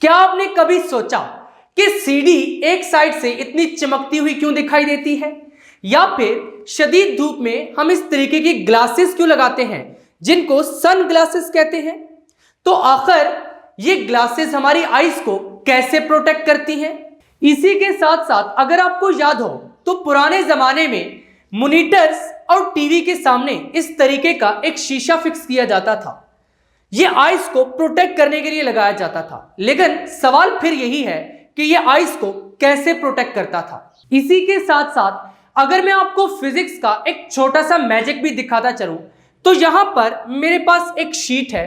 क्या आपने कभी सोचा कि सीढ़ी एक साइड से इतनी चमकती हुई क्यों दिखाई देती है, या फिर शदीद धूप में हम इस तरीके की ग्लासेस क्यों लगाते हैं जिनको सन ग्लासेस कहते हैं। तो आखिर ये ग्लासेस हमारी आईज को कैसे प्रोटेक्ट करती हैं। इसी के साथ साथ अगर आपको याद हो तो पुराने जमाने में मॉनिटर्स और टीवी के सामने इस तरीके का एक शीशा फिक्स किया जाता था। ये आईज को प्रोटेक्ट करने के लिए लगाया जाता था, लेकिन सवाल फिर यही है कि ये आईज को कैसे प्रोटेक्ट करता था। इसी के साथ साथ अगर मैं आपको फिजिक्स का एक छोटा सा मैजिक भी दिखाता चलूं तो यहां पर मेरे पास एक शीट है।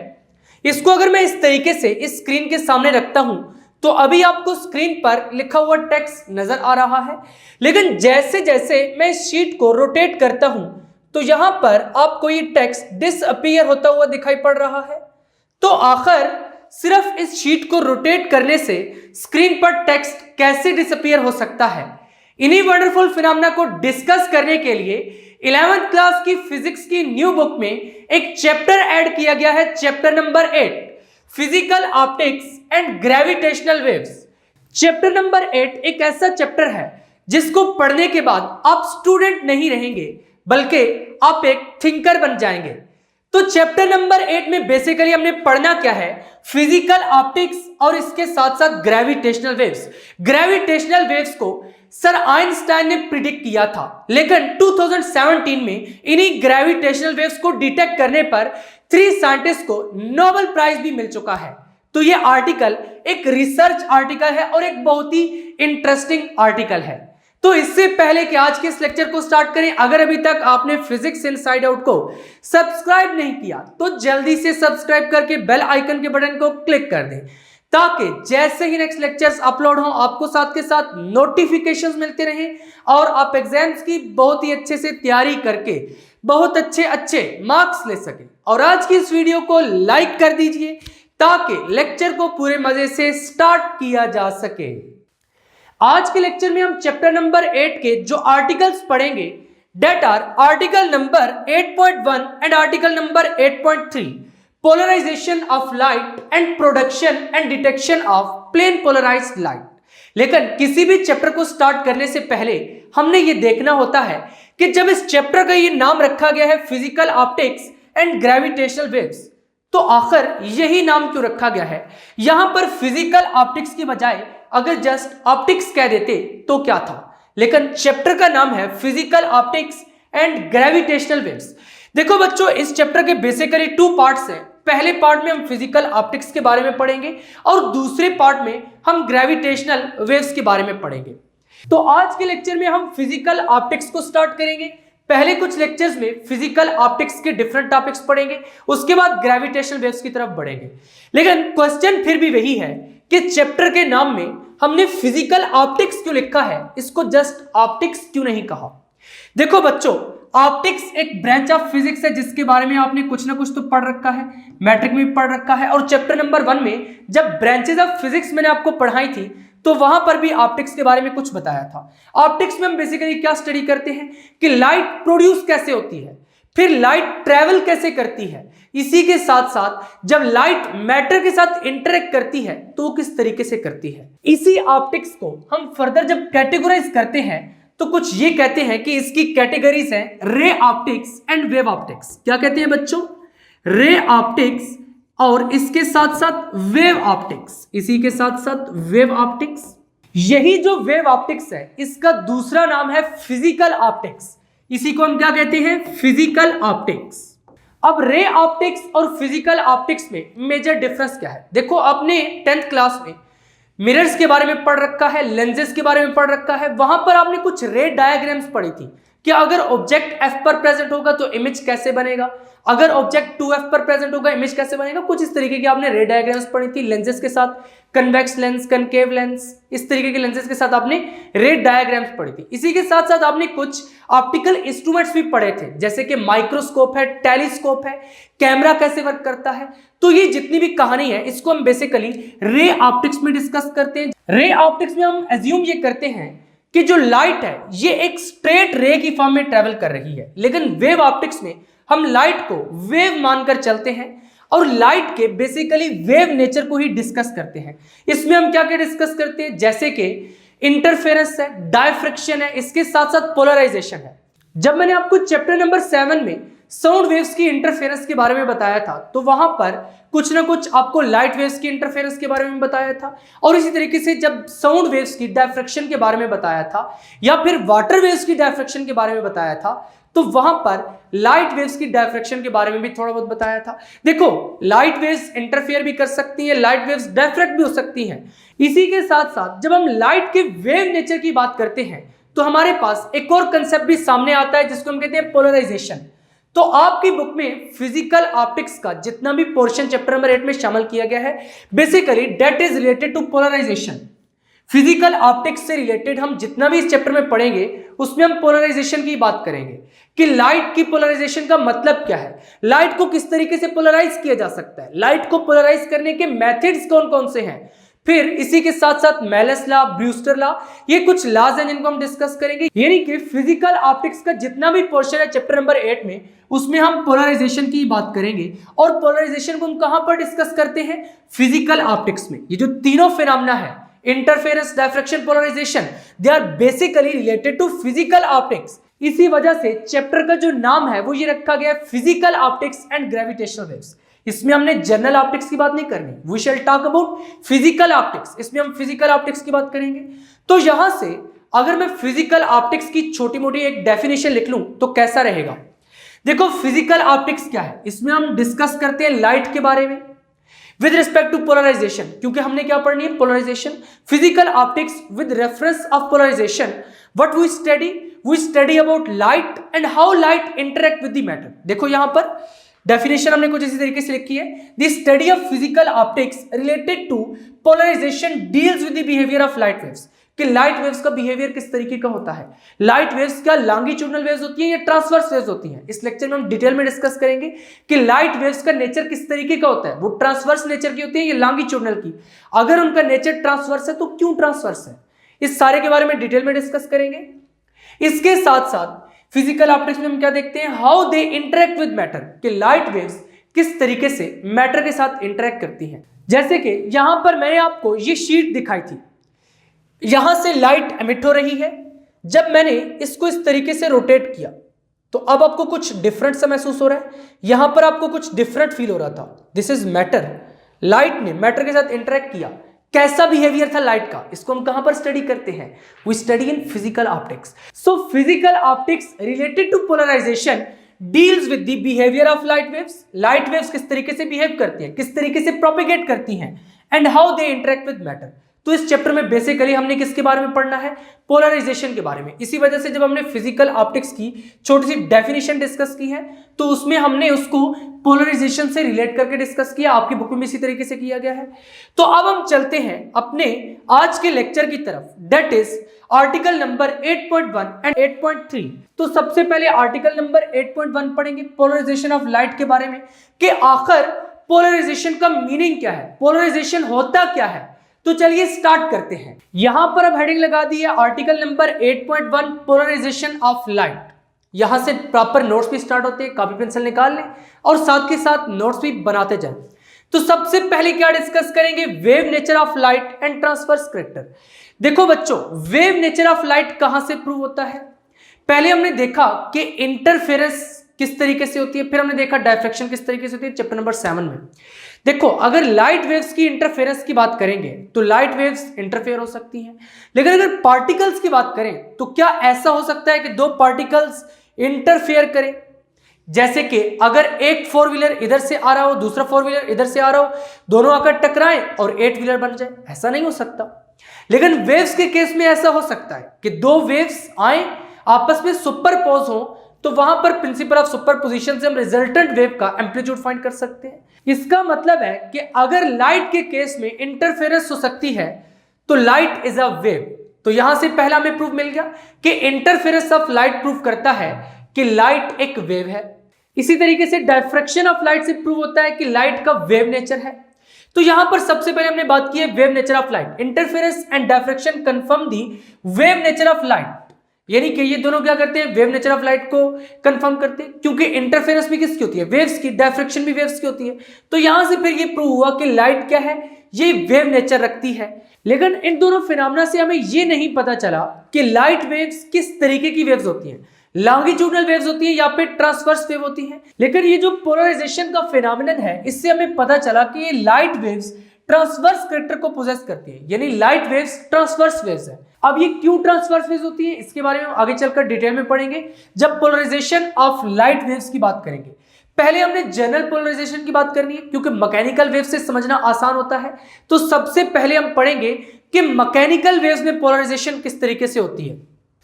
इसको अगर मैं इस तरीके से इस स्क्रीन के सामने रखता हूं तो अभी आपको स्क्रीन पर लिखा हुआ टेक्स्ट नजर आ रहा है, लेकिन जैसे जैसे मैं इस शीट को रोटेट करता हूं तो यहां पर आपको ये टेक्स्ट डिसअपीयर होता हुआ दिखाई पड़ रहा है। तो आखिर सिर्फ इस शीट को रोटेट करने से स्क्रीन पर टेक्स्ट कैसे डिसअपीयर हो सकता है। इन्हीं वंडरफुल फिनोमेना को डिस्कस करने के लिए 11th क्लास की फिजिक्स की न्यू बुक में एक चैप्टर ऐड किया गया है, chapter number 8, physical optics and gravitational waves. Chapter number 8 एक ऐसा चैप्टर है जिसको पढ़ने के बाद आप स्टूडेंट नहीं रहेंगे बल्कि आप एक थिंकर बन जाएंगे। तो चैप्टर नंबर 8 में बेसिकली हमने पढ़ना क्या है, फिजिकल ऑप्टिक्स और इसके साथ साथ ग्रेविटेशनल वेव्स। ग्रेविटेशनल वेव्स को सर आइंस्टाइन ने प्रिडिक्ट किया था, लेकिन 2017 में इन्हीं ग्रेविटेशनल वेव्स को डिटेक्ट करने पर 3 साइंटिस्ट को नोबेल प्राइज भी मिल चुका है। तो ये आर्टिकल एक रिसर्च आर्टिकल है और एक बहुत ही इंटरेस्टिंग आर्टिकल है। तो इससे पहले कि आज के इस लेक्चर को स्टार्ट करें, अगर अभी तक आपने फिजिक्स इनसाइड आउट को सब्सक्राइब नहीं किया तो जल्दी से सब्सक्राइब करके बेल आइकन के बटन को क्लिक कर दें, ताकि जैसे ही नेक्स्ट लेक्चर्स अपलोड हो आपको साथ के साथ नोटिफिकेशंस मिलते रहें और आप एग्जाम्स की बहुत ही अच्छे से तैयारी करके बहुत अच्छे मार्क्स ले सकें। और आज की इस वीडियो को लाइक कर दीजिए ताकि लेक्चर को पूरे मजे से स्टार्ट किया जा सके। आज के लेक्चर में हम चैप्टर नंबर 8 के जो आर्टिकल्स पढ़ेंगे, that are article number 8.1 and article number 8.3, polarization of light and production and detection of plane polarized light. लेकिन किसी भी चैप्टर को स्टार्ट करने से पहले हमने ये देखना होता है कि जब इस चैप्टर का ये नाम रखा गया है physical optics and gravitational waves, तो आखिर यही नाम क्यों रखा गया है। यहां पर फिजिकल ऑप्टिक्स की बजाय अगर जस्ट ऑप्टिक्स कह देते तो क्या था, लेकिन चैप्टर का नाम है physical optics and gravitational waves. देखो बच्चों, इस चैप्टर के बेसिकली 2 पार्ट्स हैं। पहले पार्ट में हम फिजिकल ऑप्टिक्स के बारे में पढ़ेंगे और दूसरे पार्ट में हम ग्रेविटेशनल वेव्स के बारे में पढ़ेंगे। तो आज के लेक्चर में हम फिजिकल ऑप्टिक्स को स्टार्ट करेंगे। पहले कुछ लेक्चर्स में फिजिकल ऑप्टिक्स के डिफरेंट टॉपिक्स पढ़ेंगे, उसके बाद ग्रेविटेशनल वेव्स की तरफ बढ़ेंगे। लेकिन क्वेश्चन फिर भी वही है कि चैप्टर के नाम में हमने फिजिकल ऑप्टिक्स क्यों लिखा है, इसको जस्ट ऑप्टिक्स क्यों नहीं कहा। देखो बच्चों, ऑप्टिक्स एक ब्रांच ऑफ फिजिक्स है जिसके बारे में आपने कुछ ना कुछ तो पढ़ रखा है, मैट्रिक में भी पढ़ रखा है, और चैप्टर नंबर 1 में जब ब्रांचेस ऑफ फिजिक्स मैंने आपको पढ़ाई थी तो वहां पर भी ऑप्टिक्स के बारे में कुछ बताया था। ऑप्टिक्स में हम बेसिकली क्या स्टडी करते हैं कि लाइट प्रोड्यूस कैसे होती है, फिर लाइट ट्रेवल कैसे करती है, इसी के साथ साथ जब लाइट मैटर के साथ इंटरेक्ट करती है तो वो किस तरीके से करती है। इसी ऑप्टिक्स को हम फर्दर जब कैटेगराइज करते हैं तो कुछ ये कहते हैं कि इसकी कैटेगरीज हैं ray optics and wave optics. क्या कहते हैं बच्चों? रे ऑप्टिक्स और इसके साथ साथ वेव ऑप्टिक्स, इसी के साथ साथ वेव ऑप्टिक्स। यही जो वेव ऑप्टिक्स है इसका दूसरा नाम है फिजिकल ऑप्टिक्स। इसी को हम क्या कहते हैं? Physical optics. अब रे ऑप्टिक्स और फिजिकल ऑप्टिक्स में मेजर डिफरेंस क्या है? देखो, आपने 10th क्लास में मिरर्स के बारे में पढ़ रखा है, लेंसेज के बारे में पढ़ रखा है। वहां पर आपने कुछ रे डायग्राम्स पढ़ी थी कि अगर ऑब्जेक्ट F पर प्रेजेंट होगा तो इमेज कैसे बनेगा, अगर ऑब्जेक्ट 2F पर प्रेजेंट होगा इमेज कैसे बनेगा। कुछ इस तरीके की आपने रे डायग्राम्स पढ़ी थी। लेंसेज के साथ कन्वेक्स लेंस, कनकेव लेंस, इस तरीके के लेंसेज के साथ आपने रे डायग्राम्स पढ़ी थी। इसी के साथ साथ आपने कुछ ऑप्टिकल इंस्ट्रूमेंट्स भी पढ़े थे, जैसे कि माइक्रोस्कोप है, टेलीस्कोप है, कैमरा कैसे वर्क करता है। तो ये जितनी भी कहानी है इसको हम बेसिकली रे ऑप्टिक्स में डिस्कस करते हैं। रे ऑप्टिक्स में हम एज्यूम ये करते हैं कि जो लाइट है ये एक स्ट्रेट रे की फॉर्म में ट्रेवल कर रही है, लेकिन वेव ऑप्टिक्स में हम लाइट को वेव मानकर चलते हैं और लाइट के बेसिकली वेव नेचर को ही डिस्कस करते हैं। इसमें हम क्या क्या डिस्कस करते हैं, जैसे कि इंटरफेरेंस है, डायफ्रैक्शन है, इसके साथ साथ पोलराइजेशन है। जब मैंने आपको चैप्टर नंबर 7 में साउंड वेव्स की इंटरफेरेंस के बारे में बताया था, तो वहां पर कुछ ना कुछ आपको लाइट वेव्स की इंटरफेरेंस के बारे में बताया था, और इसी तरीके से जब साउंड वेव्स की डायफ्रैक्शन के बारे में बताया था या फिर वाटर वेव्स की डायफ्रैक्शन के बारे में बताया था, तो वहां पर लाइट वेव्स की डायफ्रैक्शन के बारे में भी थोड़ा बहुत बताया था। देखो, लाइट वेव्स इंटरफेयर भी कर सकती हैं, लाइट वेव्स डायफ्रैक्ट भी हो सकती हैं। इसी के साथ साथ जब हम लाइट के वेव नेचर की बात करते हैं तो हमारे पास एक और कंसेप्ट भी सामने आता है जिसको हम कहते हैं पोलराइजेशन। तो आपकी बुक में फिजिकल ऑप्टिक्स का जितना भी पोर्शन चैप्टर नंबर 8 में शामिल किया गया है, basically that is related to polarization. Physical optics से रिलेटेड हम जितना भी इस चैप्टर में पढ़ेंगे उसमें हम पोलराइजेशन की बात करेंगे कि लाइट की पोलराइजेशन का मतलब क्या है, लाइट को किस तरीके से पोलराइज किया जा सकता है, लाइट को पोलराइज करने के मेथड्स कौन कौन से हैं। फिर इसी के साथ साथ मेलस लॉ, ब्रूस्टर लॉ, ये कुछ लॉज हैं जिनको हम डिस्कस करेंगे। यानी कि फिजिकल ऑप्टिक्स का जितना भी पोर्शन है चैप्टर नंबर 8 में, उसमें हम पोलराइजेशन की बात करेंगे। और पोलराइजेशन को हम कहां पर डिस्कस करते हैं, फिजिकल ऑप्टिक्स में। ये जो तीनों फिनोमेना है, interference, diffraction, polarization, they are basically related to physical optics. इसी वजह से चैप्टर का जो नाम है वो ये रखा गया physical optics and gravitational waves. इसमें हमने जनरल ऑप्टिक्स की बात नहीं करनी, we shall talk about physical optics. इसमें हम फिजिकल ऑप्टिक्स की बात करेंगे। तो यहां से अगर मैं फिजिकल ऑप्टिक्स की छोटी मोटी एक डेफिनेशन लिख लूं तो कैसा रहेगा। देखो, फिजिकल ऑप्टिक्स क्या है, इसमें हम डिस्कस करते हैं लाइट के बारे में विद रिस्पेक्ट टू पोलराइजेशन, क्योंकि हमने क्या पढ़नी है, polarization. Physical optics with reference of polarization, what we study about light and how light interact with the matter. देखो यहां पर डेफिनेशन हमने कुछ इसी तरीके से लिखी है, the study of physical optics related to polarization deals with the behaviour of light waves, कि लाइट वेव्स का बिहेवियर किस तरीके का होता है। लाइट वेव्स क्या लॉन्गिट्यूडनल वेव्स होती है या ट्रांसवर्स वेव्स होती हैं। इस लेक्चर में हम डिटेल में डिस्कस करेंगे कि लाइट वेव्स का नेचर किस तरीके का होता है, वो ट्रांसवर्स नेचर की होती है या लॉन्गिट्यूडनल की। अगर उनका नेचर ट्रांसवर्स है तो क्यों ट्रांसवर्स है, इस सारे के बारे में डिटेल में डिस्कस करेंगे। इसके साथ साथ फिजिकल ऑप्टिक्स में हम क्या देखते हैं, how they interact with matter, कि लाइट वेव्स किस तरीके से मैटर के साथ इंटरेक्ट करती हैं। जैसे कि यहां पर मैंने आपको ये शीट दिखाई थी, यहां से लाइट एमिट हो रही है। जब मैंने इसको इस तरीके से रोटेट किया तो अब आपको कुछ डिफरेंट सा महसूस हो रहा है, यहां पर आपको कुछ डिफरेंट फील हो रहा था। दिस इज मैटर, लाइट ने मैटर के साथ इंटरेक्ट किया। कैसा बिहेवियर था लाइट का, इसको हम कहां पर स्टडी करते हैं, we study in physical optics. So physical optics related to polarization deals with the behaviour of light waves. Light waves किस तरीके से बिहेव करती हैं, किस तरीके से प्रोपेगेट करती हैं, and how they interact with matter. तो इस चैप्टर में बेसिकली हमने किसके बारे में पढ़ना है, पोलराइजेशन के बारे में। इसी वजह से जब हमने फिजिकल ऑप्टिक्स की छोटी सी डेफिनेशन डिस्कस की है तो उसमें हमने उसको पोलराइजेशन से रिलेट करके डिस्कस किया। आपकी बुक में इसी तरीके से किया गया है। तो अब हम चलते हैं अपने आज के लेक्चर की तरफ, that is article number 8.1 and 8.3। तो सबसे पहले आर्टिकल नंबर 8.1 पढ़ेंगे पोलराइजेशन ऑफ लाइट के बारे में, कि आखिर पोलराइजेशन का मीनिंग क्या है, पोलराइजेशन होता क्या है। तो चलिए स्टार्ट करते हैं। यहां पर अब हेडिंग लगा दी है article number 8.1 polarization of light. यहां से प्रॉपर नोट्स भी स्टार्ट होते हैं, कॉपी पेंसिल निकाल लें और साथ के साथ नोट्स भी बनाते जाएं। तो सबसे पहले क्या डिस्कस करेंगे, wave nature of light and transverse character. देखो बच्चों, वेव नेचर ऑफ लाइट कहां से प्रूव होता है। पहले हमने देखा कि इंटरफेरेंस किस तरीके से होती है, फिर हमने देखा डायफ्रैक्शन किस तरीके से होती है चैप्टर नंबर 7 में। देखो, अगर लाइट वेव्स की इंटरफेरेंस की बात करेंगे तो लाइट वेव्स इंटरफेयर हो सकती हैं, लेकिन अगर पार्टिकल्स की बात करें तो क्या ऐसा हो सकता है कि दो पार्टिकल्स इंटरफेयर करें। जैसे कि अगर एक 4 व्हीलर इधर से आ रहा हो, दूसरा 4 व्हीलर इधर से आ रहा हो, दोनों आकर टकराएं और 8 व्हीलर बन जाए, ऐसा नहीं हो सकता। लेकिन वेव्स के केस में ऐसा हो सकता है कि दो वेव्स आए, आपस में सुपरपोज हो, तो वहां पर प्रिंसिपल ऑफ सुपरपोजिशन से हम रिजल्टेंट वेव का एम्पलीट्यूड फाइंड कर सकते हैं। इसका मतलब है कि अगर लाइट के केस में इंटरफेरेंस हो सकती है तो लाइट इज अ वेव। तो यहां से पहला हमें प्रूफ मिल गया कि इंटरफेरेंस ऑफ लाइट प्रूफ करता है कि लाइट एक वेव है। इसी तरीके से डायफ्रैक्शन ऑफ लाइट से प्रूव होता है कि लाइट का वेव नेचर है। तो यहां पर सबसे पहले हमने बात की है wave nature of light. Interference and diffraction confirm the wave nature of light. यानी कि ये दोनों क्या करते हैं, वेव नेचर ऑफ लाइट को कंफर्म करते हैं, क्योंकि इंटरफेरेंस भी किसकी होती है, वेव्स की, डायफ्रैक्शन भी वेव्स की होती है। तो यहां से फिर ये प्रूव हुआ कि लाइट क्या है, ये वेव नेचर रखती है। लेकिन इन दोनों फिनोमेना से हमें ये नहीं पता चला कि लाइट वेव्स किस तरीके की वेव्स होती हैं, लॉन्गिट्यूडनल वेव्स होती है या फिर ट्रांसवर्स वेव होती है। लेकिन ये जो पोलराइजेशन का फिनोमेनन है, इससे हमें पता चला कि ये लाइट वेव्स ट्रांसवर्स कैरेक्टर को पोजेस करती है, यानी लाइट वेव्स ट्रांसवर्स वेव्स है। अब ये क्यों ट्रांसवर्स वेव्स होती है, इसके बारे में हम आगे चलकर डिटेल में पढ़ेंगे जब पोलराइजेशन ऑफ लाइट वेव्स की बात करेंगे। पहले हमने जनरल पोलराइजेशन की बात करनी है, क्योंकि मैकेनिकल वेव से समझना आसान होता है। तो सबसे पहले हम पढ़ेंगे कि मैकेनिकल वेव्स में पोलराइजेशन किस तरीके से होती है।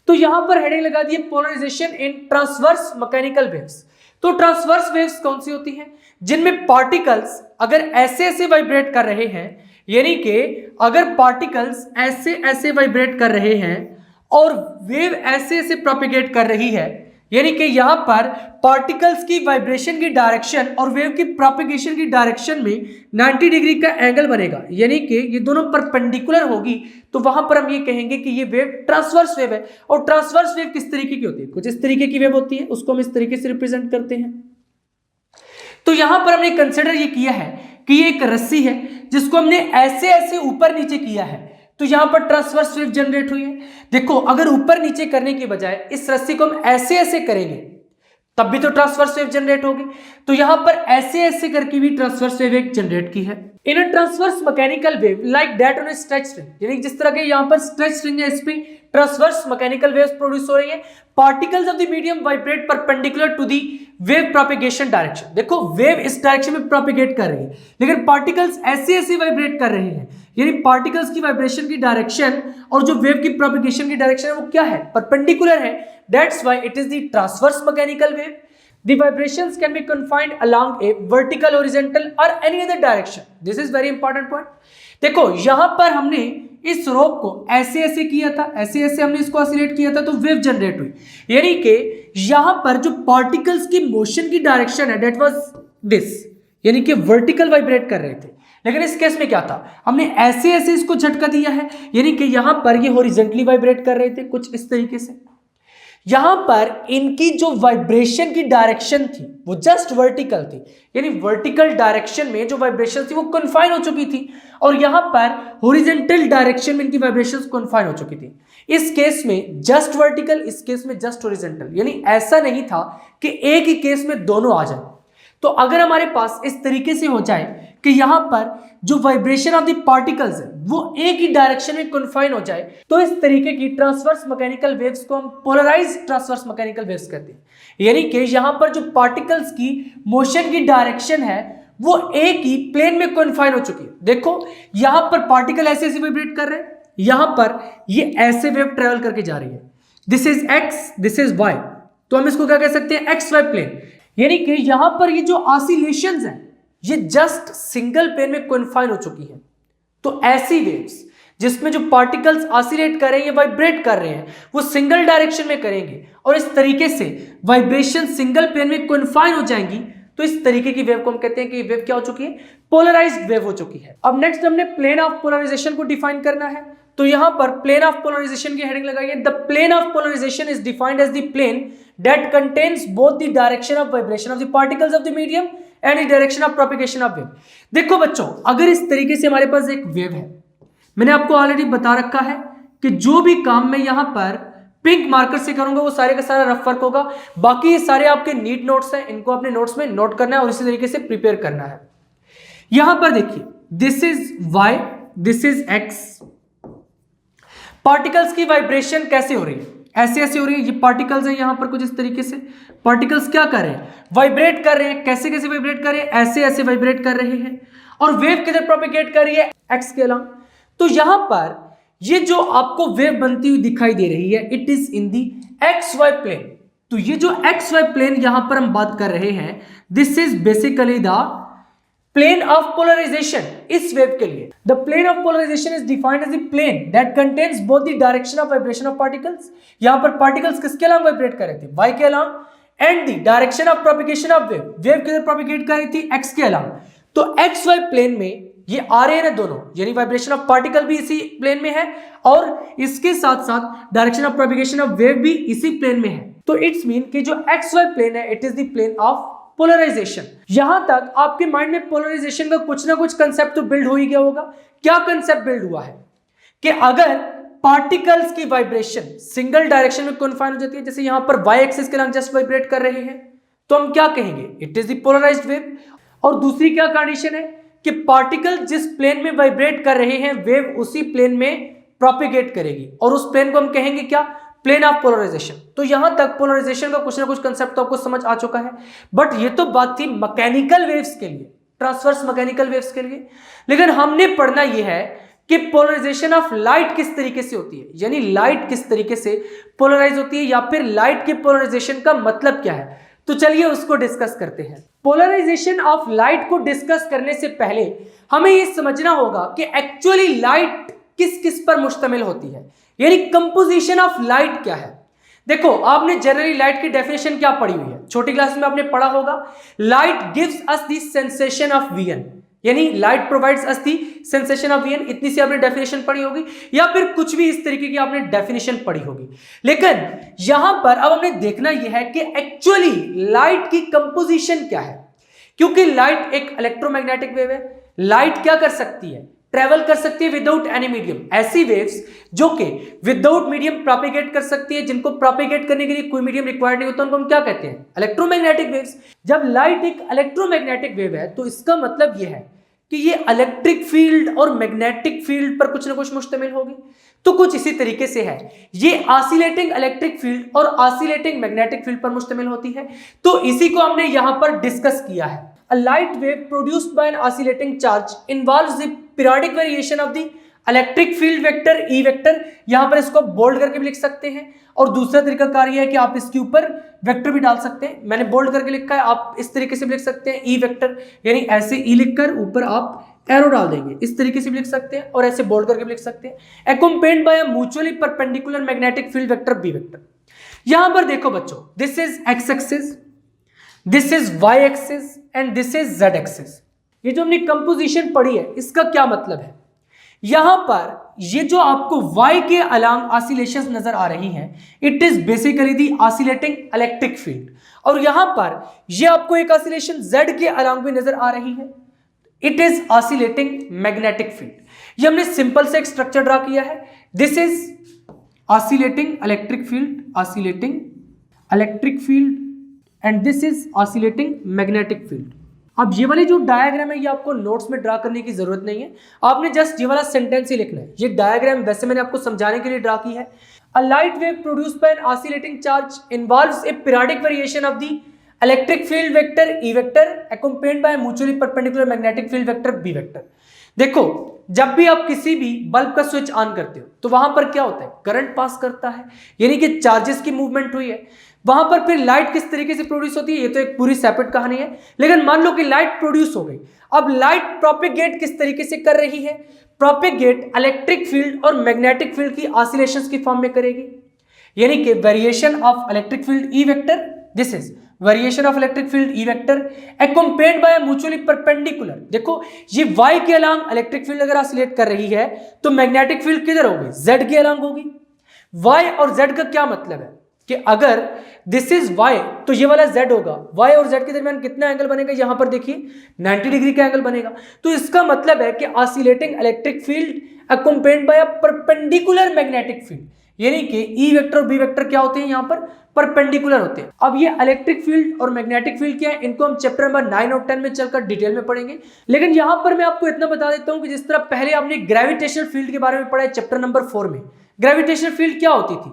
तो यहां पर हेडिंग लगा दी है polarisation in transverse mechanical waves. तो ट्रांसवर्स वेव्स कौन सी होती हैं, जिनमें पार्टिकल्स अगर ऐसे ऐसे वाइब्रेट कर रहे हैं, यानी कि अगर पार्टिकल्स ऐसे ऐसे वाइब्रेट कर रहे हैं और वेव ऐसे ऐसे प्रोपिगेट कर रही है, यानी कि यहां पर पार्टिकल्स की वाइब्रेशन की डायरेक्शन और वेव की प्रोपिगेशन की डायरेक्शन में 90 डिग्री का एंगल बनेगा, यानी कि ये दोनों परपेंडिकुलर होगी, तो वहां पर हम ये कहेंगे कि ये वेव ट्रांसवर्स वेव है। और ट्रांसवर्स वेव किस तरीके की होती है, कुछ इस तरीके की वेव होती है, उसको हम इस तरीके से रिप्रेजेंट करते हैं। तो यहां पर हमने कंसिडर ये किया है कि ये एक रस्सी है जिसको हमने ऐसे ऐसे ऊपर नीचे किया है, तो यहां पर ट्रांसवर्स वेव जनरेट हुई है। देखो, अगर ऊपर नीचे करने के बजाय इस रस्सी को हम ऐसे ऐसे करेंगे तब भी तो ट्रांसवर्स वेव जनरेट होगी। तो यहां पर ऐसे ऐसे करके भी ट्रांसवर्स वेव एक जनरेट की है। In a transverse mechanical wave like that on a stretch string, यानी जिस तरह के यहां पर स्ट्रेच स्ट्रिंग है, इस पे ट्रांसवर्स मैकेनिकल वेव्स प्रोड्यूस हो रही है। Particles of the medium vibrate perpendicular to the wave propagation direction. देखो, वेव इस डायरेक्शन में प्रोपिगेट कर रही है, लेकिन पार्टिकल्स ऐसे ऐसे वाइब्रेट कर रहे हैं, यानी पार्टिकल्स की वाइब्रेशन की डायरेक्शन और जो वेव की प्रोपिगेशन की डायरेक्शन है वो क्या है, परपेंडिकुलर है। That's why it is the transverse mechanical wave. The vibrations can be confined along a vertical, horizontal or any other direction. This is very important point. देखो, यहां पर हमने इस रोप को ऐसे ऐसे किया था, ऐसे ऐसे हमने इसको ऑसिलेट किया था, तो वेव जनरेट हुई। यानी कि यहां पर जो पार्टिकल्स की मोशन की डायरेक्शन है, दैट वाज दिस, यानी कि वर्टिकल वाइब्रेट कर रहे थे। लेकिन इस केस में क्या था, हमने ऐसे ऐसे इसको झटका दिया है, यानी कि यहां पर ये हॉरिजॉन्टली वाइब्रेट कर रहे थे, कुछ इस तरीके से। यहां पर इनकी जो वाइब्रेशन की डायरेक्शन थी वो जस्ट वर्टिकल थी, यानी वर्टिकल डायरेक्शन में जो वाइब्रेशन थी वो कन्फाइन हो चुकी थी, और यहां पर हॉरिजॉन्टल डायरेक्शन में इनकी वाइब्रेशंस कन्फाइन हो चुकी थी। इस केस में जस्ट वर्टिकल, इस केस में जस्ट हॉरिजॉन्टल, यानी ऐसा नहीं था कि एक ही केस में दोनों आ जाए। तो अगर हमारे पास इस तरीके से हो जाए कि यहां पर जो वाइब्रेशन ऑफ द पार्टिकल्स है वो एक ही डायरेक्शन में कन्फाइन हो जाए, तो इस तरीके की ट्रांसवर्स मैकेनिकल वेव्स को हम पोलराइज्ड ट्रांसवर्स मैकेनिकल वेव्स कहते हैं। यानी कि यहां पर जो पार्टिकल्स की मोशन की डायरेक्शन है वो एक ही प्लेन में कन्फाइन हो चुकी है। देखो, यहां पर पार्टिकल ऐसे ऐसे वाइब्रेट कर रहे हैं, यहां पर ये ऐसे वेव ट्रेवल करके जा रही है, this is X, this is Y, तो हम इसको क्या कह सकते हैं, एक्स वाई प्लेन। यानी कि यहां पर ये जो ऑसिलेशंस हैं ये जस्ट सिंगल प्लेन में कन्फाइन हो चुकी है। तो ऐसी वेव्स जिसमें जो पार्टिकल्स ऑसिलेट कर रहे हैं या वाइब्रेट कर रहे हैं वो सिंगल डायरेक्शन में करेंगे और इस तरीके से वाइब्रेशन सिंगल प्लेन में कन्फाइन हो जाएंगी, तो इस तरीके की वेव को हम कहते हैं कि वेव क्या हो चुकी है, पोलराइज्ड वेव हो चुकी है। अब नेक्स्ट हमने प्लेन ऑफ पोलराइजेशन को डिफाइन करना है। तो यहां पर प्लेन ऑफ पोलराइजेशन की हेडिंग लगाइए, the plane of polarization is defined as the plane that contains both the direction of vibration of the particles of the medium and the direction of propagation of wave. देखो बच्चों, अगर इस तरीके से हमारे पास एक वेव है, मैंने आपको ऑलरेडी बता रखा है कि जो भी काम मैं यहां पर पिंक मार्कर से करूंगा वो सारे का सारा रफ वर्क होगा, बाकी ये सारे आपके नीट नोट्स हैं, इनको अपने नोट्स में नोट करना है और इसी तरीके से प्रिपेयर करना है। यहां पर देखिए, this is Y, this is X. Particles की वाइब्रेशन कैसे हो रही है, ऐसे ऐसे हो रही है, ये पार्टिकल्स हैं यहां पर कुछ इस तरीके से। पार्टिकल्स क्या कर रहे हैं, वाइब्रेट कर रहे हैं। कैसे कैसे वाइब्रेट कर रहे हैं, ऐसे ऐसे वाइब्रेट कर रहे हैं, और वेव किधर प्रोपिगेट कर रही है, एक्स के अलावा। तो यहां पर ये जो आपको वेव बनती हुई दिखाई दे रही है, it is in the X Y plane. तो ये जो एक्स वाई प्लेन यहां पर हम बात कर रहे हैं, this is basically the plane of polarization इस वेव के लिए। The plane of polarization is defined as the plane that contains both the direction of vibration of particles. यहां पर पार्टिकल्स किसके अलावा वाइब्रेट कर रहे थे, वाई के अलावा, and the direction of propagation of wave, wave किधर प्रोपिगेट कर रही थी, एक्स के अलावा। तो एक्स वाई प्लेन में ये आ रहे हैं ना दोनों, यानी वाइब्रेशन ऑफ पार्टिकल भी इसी प्लेन में है और इसके साथ साथ direction of propagation of wave भी इसी प्लेन में है। तो इट्स मीन कि जो एक्स वाई प्लेन है it is the plane of polarization. यहां तक आपके माइंड में पोलराइजेशन का कुछ ना कुछ कंसेप्ट तो बिल्ड हो ही गया होगा। क्या कंसेप्ट बिल्ड हुआ है कि अगर पार्टिकल्स की वाइब्रेशन सिंगल डायरेक्शन में कन्फाइन हो जाती है, जैसे यहां पर वाई एक्सिस के अलॉन्ग जस्ट वाइब्रेट कर रही है, तो हम क्या कहेंगे, it is the polarized wave. और दूसरी क्या कंडीशन है कि पार्टिकल जिस प्लेन में वाइब्रेट कर रहे हैं वेव उसी प्लेन में प्रोपेगेट करेगी और उस प्लेन को हम कहेंगे क्या, प्लेन ऑफ पोलराइजेशन। तो यहां तक पोलराइजेशन का कुछ ना कुछ कंसेप्ट तो आपको समझ आ चुका है। बट ये तो बात थी मैकेनिकल वेव्स के लिए, ट्रांसवर्स मैकेनिकल वेव्स के लिए। लेकिन हमने पढ़ना यह है कि पोलराइजेशन ऑफ लाइट किस तरीके से होती है, यानी लाइट किस तरीके से पोलराइज होती है या फिर लाइट के पोलराइजेशन का मतलब क्या है। तो चलिए उसको डिस्कस करते हैं। पोलराइजेशन ऑफ लाइट को डिस्कस करने से पहले हमें यह समझना होगा कि एक्चुअली लाइट किस किस पर मुश्तमिल होती है, यानी कंपोजिशन ऑफ लाइट क्या है। देखो आपने जनरली लाइट की डेफिनेशन क्या पढ़ी हुई है, छोटी क्लास में आपने पढ़ा होगा, light gives us the sensation of vision, यानी light provides us the sensation of vision. इतनी सी आपने डेफिनेशन पढ़ी होगी या फिर कुछ भी इस तरीके की आपने डेफिनेशन पढ़ी होगी। लेकिन यहां पर अब हमें देखना यह है कि एक्चुअली लाइट की कंपोजिशन क्या है, क्योंकि लाइट एक इलेक्ट्रोमैग्नेटिक वेव है। लाइट क्या कर सकती है, ट्रेवल कर सकती है विदाउट एनी मीडियम। ऐसी वेव्स जो कि विदाउट मीडियम प्रोपेगेट कर सकती है, जिनको प्रोपेगेट करने के लिए कोई मीडियम रिक्वायर्ड नहीं होता, उनको हम क्या कहते हैं, इलेक्ट्रोमैग्नेटिक वेव्स। जब लाइट एक इलेक्ट्रोमैग्नेटिक वेव है तो इसका मतलब यह है कि ये इलेक्ट्रिक फील्ड और मैग्नेटिक फील्ड पर कुछ ना कुछ मुश्तमिल होगी। तो कुछ इसी तरीके से है, ये ऑसिलेटिंग इलेक्ट्रिक फील्ड और ऑसिलेटिंग मैग्नेटिक फील्ड पर मुश्तमिल होती है। तो इसी को हमने यहां पर डिस्कस किया है। A light wave produced by an oscillating charge involves the periodic variation of the electric field vector E vector। यहां पर इसको बोल्ड करके भी लिख सकते हैं और दूसरा तरीका कार्य है कि आप इसके ऊपर वेक्टर भी डाल सकते हैं। मैंने बोल्ड करके लिखा है, आप इस तरीके से भी लिख सकते हैं E वेक्टर, यानी ऐसे E लिखकर ऊपर आप एरो डाल देंगे, इस तरीके से भी लिख सकते हैं और ऐसे बोल्ड करके भी लिख सकते हैं। Accompanied by a mutually perpendicular magnetic field vector B vector। यहां पर देखो बच्चों, this is x axis, this is y axis and this is z axis. ये जो हमने कंपोजिशन पढ़ी है इसका क्या मतलब है, यहां पर ये जो आपको y के अलॉन्ग ऑसिलेशंस नजर आ रही हैं, it is basically the oscillating electric field. और यहां पर ये आपको एक ऑसिलेशन z के अलॉन्ग भी नजर आ रही है, it is oscillating magnetic field. ये हमने सिंपल से एक स्ट्रक्चर ड्रा किया है, this is oscillating electric field, oscillating electric field and this is oscillating magnetic field. अब ये वाली जो डायग्राम है ये आपको नोट्स में ड्रा करने की जरूरत नहीं है, आपने जस्ट ये वाला सेंटेंस ही लिखना है। ये डायग्राम वैसे मैंने आपको समझाने के लिए ड्रा की है। A light wave produced by an oscillating charge involves a periodic variation of the electric field vector E vector accompanied by mutually perpendicular magnetic field vector B vector. देखो जब भी आप किसी भी बल्ब का स्विच ऑन करते हो तो वहां पर क्या होता है, करंट पास करता है, यानी कि चार्जेस की मूवमेंट हुई है। वहां पर फिर लाइट किस तरीके से प्रोड्यूस होती है ये तो एक पूरी सेपरेट कहानी है। लेकिन मान लो कि लाइट प्रोड्यूस हो गई, अब लाइट प्रोपेगेट किस तरीके से कर रही है, प्रोपेगेट इलेक्ट्रिक फील्ड और मैग्नेटिक फील्ड की ऑसिलेशंस की फॉर्म में करेगी, यानी कि variation of electric field E vector, this is variation of electric field E vector accompanied by mutually perpendicular. देखो ये y के अलॉन्ग इलेक्ट्रिक फील्ड अगर ऑसिलेट कर रही है तो मैग्नेटिक फील्ड किधर होगी, z के अलॉन्ग होगी। y और z का क्या मतलब है कि अगर दिस इज y तो ये वाला z होगा, y और z के दरमियान कितना एंगल बनेगा, यहां पर देखिए 90 डिग्री का एंगल बनेगा। तो इसका मतलब है कि oscillating electric field accompanied by a perpendicular magnetic field, यानी कि E वेक्टर और B वेक्टर क्या होते हैं, यहां पर परपेंडिकुलर होते हैं। अब ये इलेक्ट्रिक फील्ड और मैग्नेटिक फील्ड क्या है, इनको हम चैप्टर नंबर 9 और 10 में चलकर डिटेल में पढ़ेंगे। लेकिन यहां पर मैं आपको इतना बता देता हूं कि जिस तरह पहले आपने ग्रेविटेशनल फील्ड के बारे में पढ़ा है चैप्टर नंबर 4 में, ग्रेविटेशनल फील्ड क्या होती थी,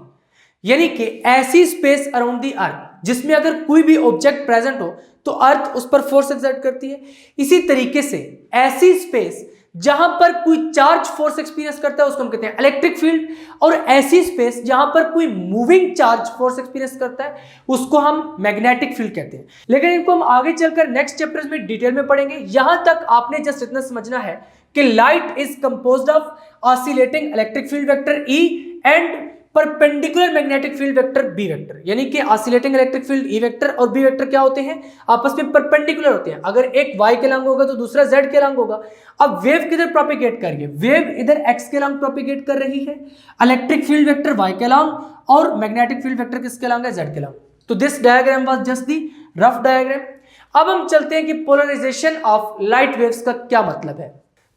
यानी कि ऐसी स्पेस अराउंड दी अर्थ जिसमें अगर कोई भी ऑब्जेक्ट प्रेजेंट हो तो अर्थ उस पर फोर्स एक्सर्ट करती है। इसी तरीके से ऐसी स्पेस जहां पर कोई चार्ज फोर्स एक्सपीरियंस करता है उसको हम कहते हैं इलेक्ट्रिक फील्ड, और ऐसी स्पेस जहां पर कोई मूविंग चार्ज फोर्स एक्सपीरियंस करता है उसको हम मैग्नेटिक फील्ड कहते हैं। लेकिन इनको हम आगे चलकर नेक्स्ट चैप्टर्स में डिटेल में पढ़ेंगे। यहां तक आपने जस्ट इतना समझना है कि light is composed of oscillating electric field vector E and perpendicular magnetic field vector B vector, यानी कि oscillating electric field E vector और बी वेक्टर क्या होते हैं, आपस में परपेंडिकुलर होते हैं। अगर एक y के लंग होगा तो दूसरा z के लंग होगा। अब वेव किधर प्रोपिगेट कर रही है, वेव इधर x के लंग प्रोपिगेट कर रही है, इलेक्ट्रिक फील्ड वेक्टर y के लंग और मैग्नेटिक फील्ड वेक्टर किसके लंग है, z के लंग। तो this diagram was just the rough diagram. अब हम चलते हैं कि पोलराइजेशन ऑफ लाइट वेव्स का क्या मतलब है।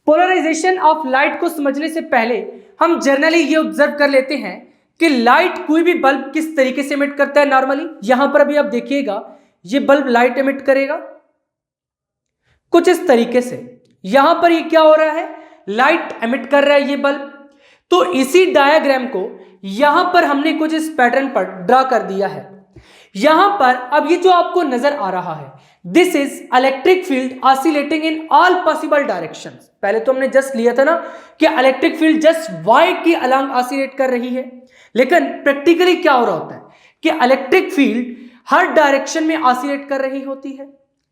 पोलराइजेशन ऑफ लाइट को समझने से पहले हम जनरली ये ऑब्जर्व कर लेते हैं कि लाइट कोई भी बल्ब किस तरीके से एमिट करता है। नॉर्मली यहां पर अभी आप देखिएगा, ये बल्ब लाइट एमिट करेगा कुछ इस तरीके से। यहां पर ये क्या हो रहा है, लाइट एमिट कर रहा है ये बल्ब। तो इसी डायग्राम को यहां पर हमने कुछ इस पैटर्न पर ड्रा कर दिया है। यहां पर अब ये जो आपको नजर आ रहा है, this is electric field oscillating in all possible directions. पहले तो हमने जस्ट लिया था ना कि इलेक्ट्रिक फील्ड जस्ट वाई की अलोंग ऑसिलेट कर रही है, लेकिन प्रैक्टिकली क्या हो रहा होता है कि इलेक्ट्रिक फील्ड हर डायरेक्शन में ऑसिलेट कर रही होती है।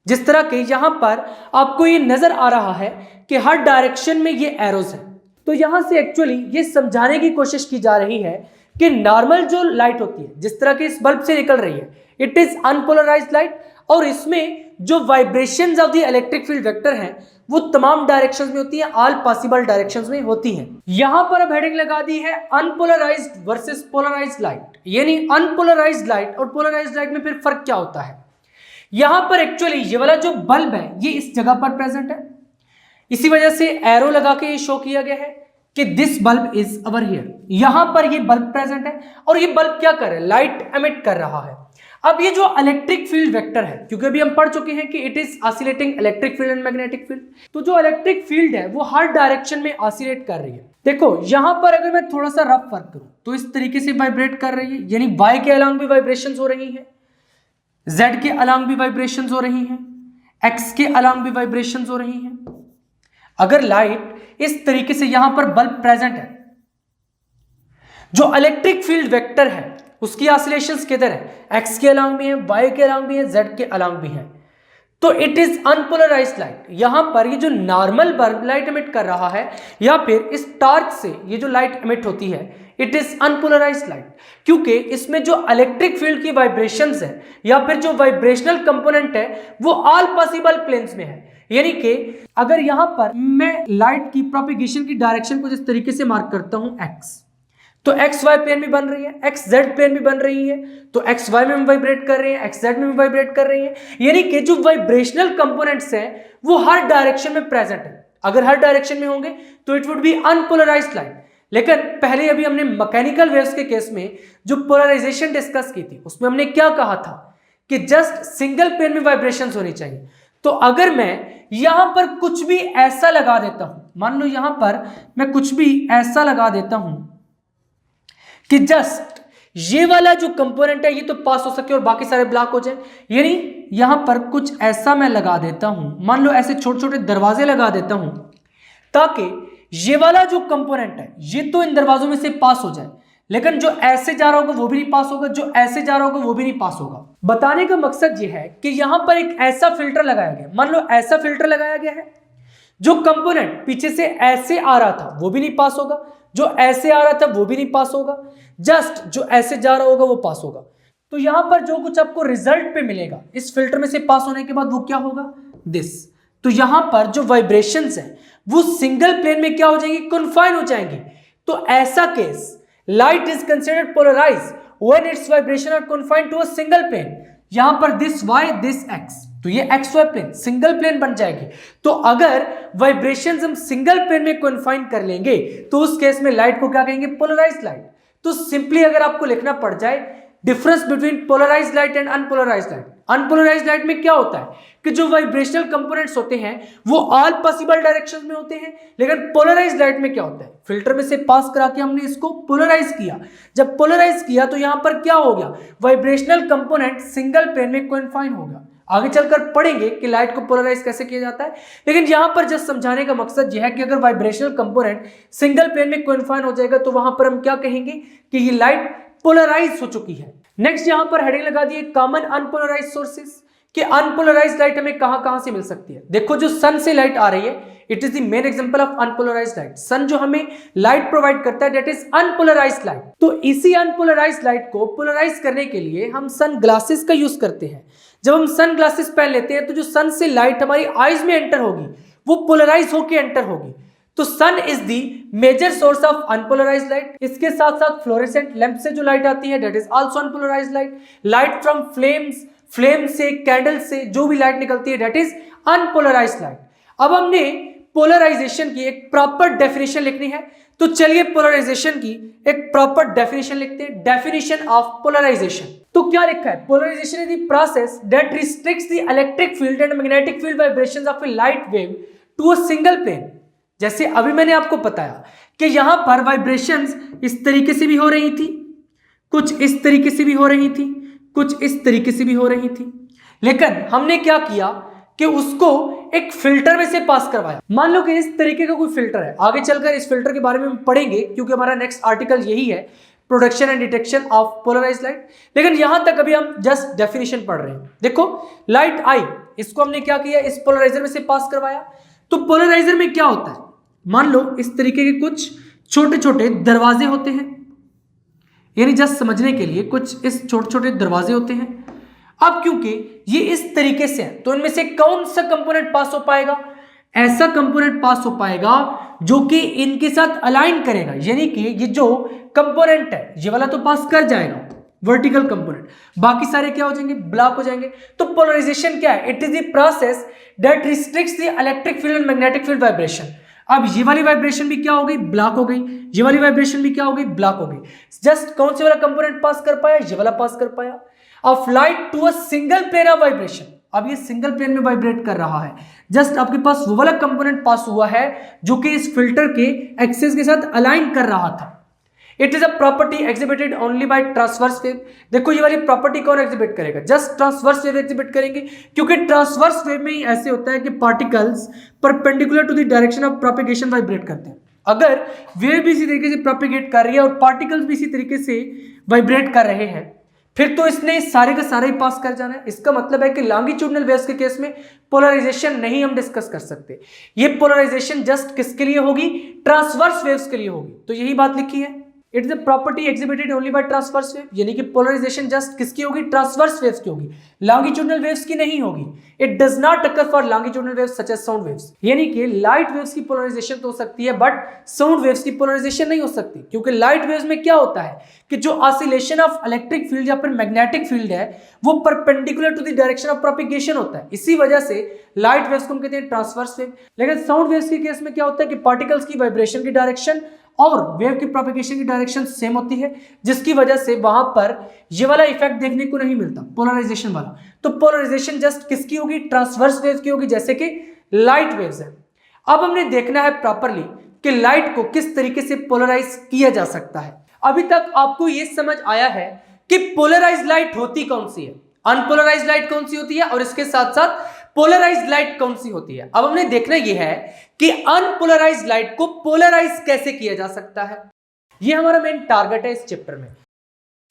जिस तरह के यहां पर आपको ये नजर आ रहा है कि हर डायरेक्शन में ये एरोज है। तो यहां से एक्चुअली ये समझाने की कोशिश की जा रही है कि नॉर्मल जो लाइट होती है, जिस तरह की इस बल्ब से निकल रही है, इट इज अनपोलराइज्ड लाइट, और इसमें जो vibrations of the electric field vector हैं वो तमाम डायरेक्शंस में होती है, ऑल पॉसिबल डायरेक्शंस में होती हैं। यहां पर अब हेडिंग लगा दी है अनपोलराइज्ड वर्सेस पोलराइज्ड लाइट, यानी अनपोलराइज्ड लाइट और पोलराइज्ड लाइट में फिर फर्क क्या होता है। यहां पर एक्चुअली ये वाला जो बल्ब है ये इस जगह पर प्रेजेंट है, इसी वजह से एरो लगा के ये शो किया गया है कि this bulb is over here. यहां पर ये बल्ब प्रेजेंट है और ये बल्ब क्या कर रहा है, लाइट एमिट कर रहा है। अब ये जो इलेक्ट्रिक फील्ड वेक्टर है, क्योंकि अभी हम पढ़ चुके हैं कि it is oscillating electric field and magnetic field, तो जो इलेक्ट्रिक फील्ड है वो हर डायरेक्शन में ऑसिलेट कर रही है। देखो यहां पर अगर मैं थोड़ा सा रफ वर्क करूं तो इस तरीके से वाइब्रेट कर रही है, यानी वाई के अलोंग भी वाइब्रेशंस हो रही है, जेड के अलोंग भी वाइब्रेशंस हो रही हैं, एक्स के अलोंग भी वाइब्रेशंस हो रही हैं। अगर लाइट इस तरीके से यहां पर बल्ब प्रेजेंट है, जो इलेक्ट्रिक फील्ड वेक्टर है उसकी ऑसिलेशंस किधर है, एक्स के अलोंग भी है, वाई के अलोंग भी है, जेड के अलोंग भी है, तो इट इज अनपोलराइज्ड लाइट। यहां पर ये जो नॉर्मल बल्ब लाइट एमिट कर रहा है या फिर इस टॉर्च से ये जो लाइट एमिट होती है, इट इज अनपोलराइज्ड लाइट, क्योंकि इसमें जो इलेक्ट्रिक फील्ड की वाइब्रेशंस है या फिर जो वाइब्रेशनल कंपोनेंट है वो ऑल पॉसिबल प्लेन्स में है। यानी कि अगर यहां पर मैं लाइट की प्रोपिगेशन की डायरेक्शन को जिस तरीके से मार्क करता हूं एक्स, तो एक्स वाई प्लेन भी बन रही है, एक्स जेड प्लेन भी बन रही है, तो एक्स वाई में भी वाइब्रेट कर रही है, एक्स जेड में भी वाइब्रेट कर रही है, यानी कि जो वाइब्रेशनल कंपोनेंट्स हैं वो हर डायरेक्शन में प्रेजेंट है। अगर हर डायरेक्शन में होंगे तो it would be unpolarised light. लेकिन पहले अभी हमने मैकेनिकल वेव्स के केस में जो पोलराइजेशन डिस्कस की थी उसमें हमने क्या कहा था कि जस्ट सिंगल प्लेन में वाइब्रेशंस होनी चाहिए। तो अगर मैं यहां पर कुछ भी ऐसा लगा देता हूं, मान लो यहां पर मैं कुछ भी ऐसा लगा देता हूं कि जस्ट ये वाला जो कंपोनेंट है ये तो पास हो सके और बाकी सारे ब्लॉक हो जाए, यानी यहां पर कुछ ऐसा मैं लगा देता हूं, मान लो ऐसे छोटे छोटे दरवाजे लगा देता हूं ताकि ये वाला जो कंपोनेंट है ये तो इन दरवाजों में से पास हो जाए, लेकिन जो ऐसे जा रहा होगा वो भी नहीं पास होगा, जो ऐसे जा रहा होगा वो भी नहीं पास होगा। बताने का मकसद ये है कि यहां पर एक ऐसा फिल्टर लगाया गया, मान लो ऐसा फिल्टर लगाया गया है, जो कंपोनेंट पीछे से ऐसे आ रहा था वो भी नहीं पास होगा, जो ऐसे आ रहा था वो भी नहीं पास होगा, जस्ट जो ऐसे जा रहा होगा वो पास होगा। तो यहां पर जो कुछ आपको रिजल्ट पे मिलेगा इस फिल्टर में से पास होने के बाद वो क्या होगा, दिस। तो यहां पर जो वाइब्रेशंस है वो सिंगल प्लेन में क्या हो जाएंगी, कन्फाइन हो जाएंगी। तो ऐसा case light is considered polarized when its vibration are confined to a single plane. यहां पर दिस वाई दिस एक्स, तो ये X Y plane single plane बन जाएगी। तो अगर वाइब्रेशंस हम सिंगल प्लेन में कन्फाइन कर लेंगे तो उस केस में लाइट को क्या कहेंगे, पोलराइज्ड लाइट। तो सिंपली अगर आपको लिखना पड़ जाए difference between polarized light and unpolarized light, unpolarized light में क्या होता है कि जो वाइब्रेशनल कंपोनेंट्स होते हैं वो ऑल पॉसिबल डायरेक्शंस में होते हैं, लेकिन पोलराइज्ड लाइट में क्या होता है, फिल्टर में से पास करा के हमने इसको पोलराइज किया। जब पोलराइज किया तो यहां पर क्या हो गया, वाइब्रेशनल कंपोनेंट सिंगल प्लेन में कन्फाइन हो गया। आगे चलकर पढ़ेंगे कि लाइट को पोलराइज कैसे किया जाता है, लेकिन यहां पर जस्ट समझाने का मकसद यह है कि अगर वाइब्रेशनल कंपोनेंट सिंगल प्लेन में कन्फाइन हो जाएगा तो वहां पर हम क्या कहेंगे कि ये लाइट पोलराइज हो चुकी है। नेक्स्ट यहां पर हेडिंग लगा दी कॉमन अनपोलराइज्ड सोर्सेस। कि अनपोलराइज्ड लाइट हमें कहां से मिल सकती है। देखो जो सन से लाइट आ रही है, it is the main example of unpolarised light. Sun जो हमें लाइट प्रोवाइड करता है दैट इज अनपोलराइज्ड लाइट। तो इसी अनपोलराइज्ड लाइट को पोलराइज करने के लिए हम सन ग्लासेस का यूज करते हैं। जब हम सन ग्लासेस पहन लेते हैं तो जो सन से लाइट हमारी आईज में एंटर होगी वो पोलराइज होकर एंटर होगी। तो sun is the major source of unpolarised light. इसके साथ साथ फ्लोरेसेंट लैंप से जो लाइट आती है that is also unpolarised light. Light from flame से, कैंडल से जो भी लाइट निकलती है दैट इज अनपोलराइज्ड लाइट। अब हमने पोलराइजेशन की एक प्रॉपर डेफिनेशन लिखनी है, तो चलिए पोलराइजेशन की एक प्रॉपर डेफिनेशन लिखते हैं। डेफिनेशन ऑफ पोलराइजेशन, तो क्या लिखा है? Polarization is the process that restricts the electric field and magnetic field vibrations of a light wave to a single plane. जैसे अभी मैंने आपको बताया कि यहां पर वाइब्रेशंस इस तरीके से भी हो रही थी, कुछ इस तरीके से भी हो रही थी, कुछ इस तरीके से भी हो रही थी, लेकिन हमने क्या किया कि उसको एक फिल्टर में से पास करवाया। मान लो कि इस तरीके का कोई फिल्टर है, आगे चलकर इस फिल्टर के बारे में हम पढ़ेंगे क्योंकि हमारा नेक्स्ट आर्टिकल यही है, production and detection of polarized light. लेकिन यहां तक अभी हम जस्ट डेफिनेशन पढ़ रहे हैं। देखो लाइट आई, इसको हमने क्या किया, इस पोलराइजर में से पास करवाया। तो पोलराइजर में क्या होता है, मान लो इस तरीके के कुछ छोटे छोटे दरवाजे होते हैं, यानी जस्ट समझने के लिए कुछ इस छोटे छोटे दरवाजे होते हैं। अब क्योंकि ये इस तरीके से है तो इनमें से कौन सा कंपोनेंट पास हो पाएगा? ऐसा कंपोनेंट पास हो पाएगा जो कि इनके साथ अलाइन करेगा, यानी कि ये जो कंपोनेंट है ये वाला तो पास कर जाएगा वर्टिकल कंपोनेंट, बाकी सारे क्या हो जाएंगे? ब्लॉक हो जाएंगे। तो पोलराइजेशन क्या है? It is the process that restricts the electric field and magnetic field vibration. अब ये वाली वाइब्रेशन भी क्या हो गई? ब्लॉक हो गई। ये वाली वाइब्रेशन भी क्या हो गई? ब्लॉक हो गई। जस्ट कौन से वाला कंपोनेंट पास कर पाया? ये वाला पास कर पाया। Of light to a single plane of vibration. अब ये सिंगल प्लेन में वाइब्रेट कर रहा है, जस्ट आपके पास वो वाला कंपोनेंट पास हुआ है जो कि इस फिल्टर के एक्सिस के साथ अलाइन कर रहा था। It is a property exhibited only by transverse wave. देखो ये वाली प्रॉपर्टी कौन एग्जिबिट करेगा? जस्ट ट्रांसवर्स वेव एग्जिबिट करेंगे, क्योंकि ट्रांसवर्स वेव में ही ऐसे होता है कि particles perpendicular to the direction of propagation vibrate करते हैं। अगर वेव भी इसी तरीके से प्रोपेगेट कर रही है और पार्टिकल्स भी इसी तरीके से वाइब्रेट कर रहे हैं, फिर तो इसने सारे का सारा ही पास कर जाना है। इसका मतलब है कि लॉन्गिट्यूडनल वेव्स के केस में पोलराइजेशन नहीं हम डिस्कस कर सकते। ये पोलराइजेशन जस्ट किसके लिए होगी? ट्रांसवर्स वेव्स के लिए होगी। तो यही बात लिखी है, it is a property exhibited only by transverse wave, यानी कि पोलराइजेशन जस्ट किसकी होगी? ट्रांसवर्स वेव्स की होगी, लॉन्गिट्यूडनल वेव्स की नहीं होगी। It does not occur for longitudinal waves such as sound waves, यानी कि लाइट वेव्स की पोलराइजेशन तो हो सकती है बट साउंड वेव्स की पोलराइजेशन नहीं हो सकती, क्योंकि लाइट वेव्स में क्या होता है कि जो ऑसिलेशन ऑफ इलेक्ट्रिक फील्ड या फिर मैग्नेटिक फील्ड है वो perpendicular to the direction of propagation होता है। इसी वजह से लाइट वेव्स को हम कहते हैं ट्रांसवर्स वेव। लेकिन साउंड वेव्स के केस में क्या होता है कि पार्टिकल्स की वाइब्रेशन की डायरेक्शन और वेव की प्रोपेगेशन की डायरेक्शन सेम होती है, जिसकी वजह से वहां पर ये वाला इफेक्ट देखने को नहीं मिलता पोलराइजेशन वाला। तो पोलराइजेशन जस्ट किसकी होगी? ट्रांसवर्स वेव्स की होगी, जैसे कि लाइट वेव्स है। अब हमने देखना है प्रॉपरली कि लाइट को किस तरीके से पोलराइज किया जा सकता है। अभी तक आपको यह समझ आया है कि पोलराइज लाइट होती कौन सी है, अनपोलराइज लाइट कौन सी होती है और इसके साथ साथ पोलराइज्ड लाइट कौन सी होती है। अब हमने देखना यह है कि अनपोलराइज्ड लाइट को पोलराइज कैसे किया जा सकता है। यह हमारा मेन टारगेट है इस चैप्टर में।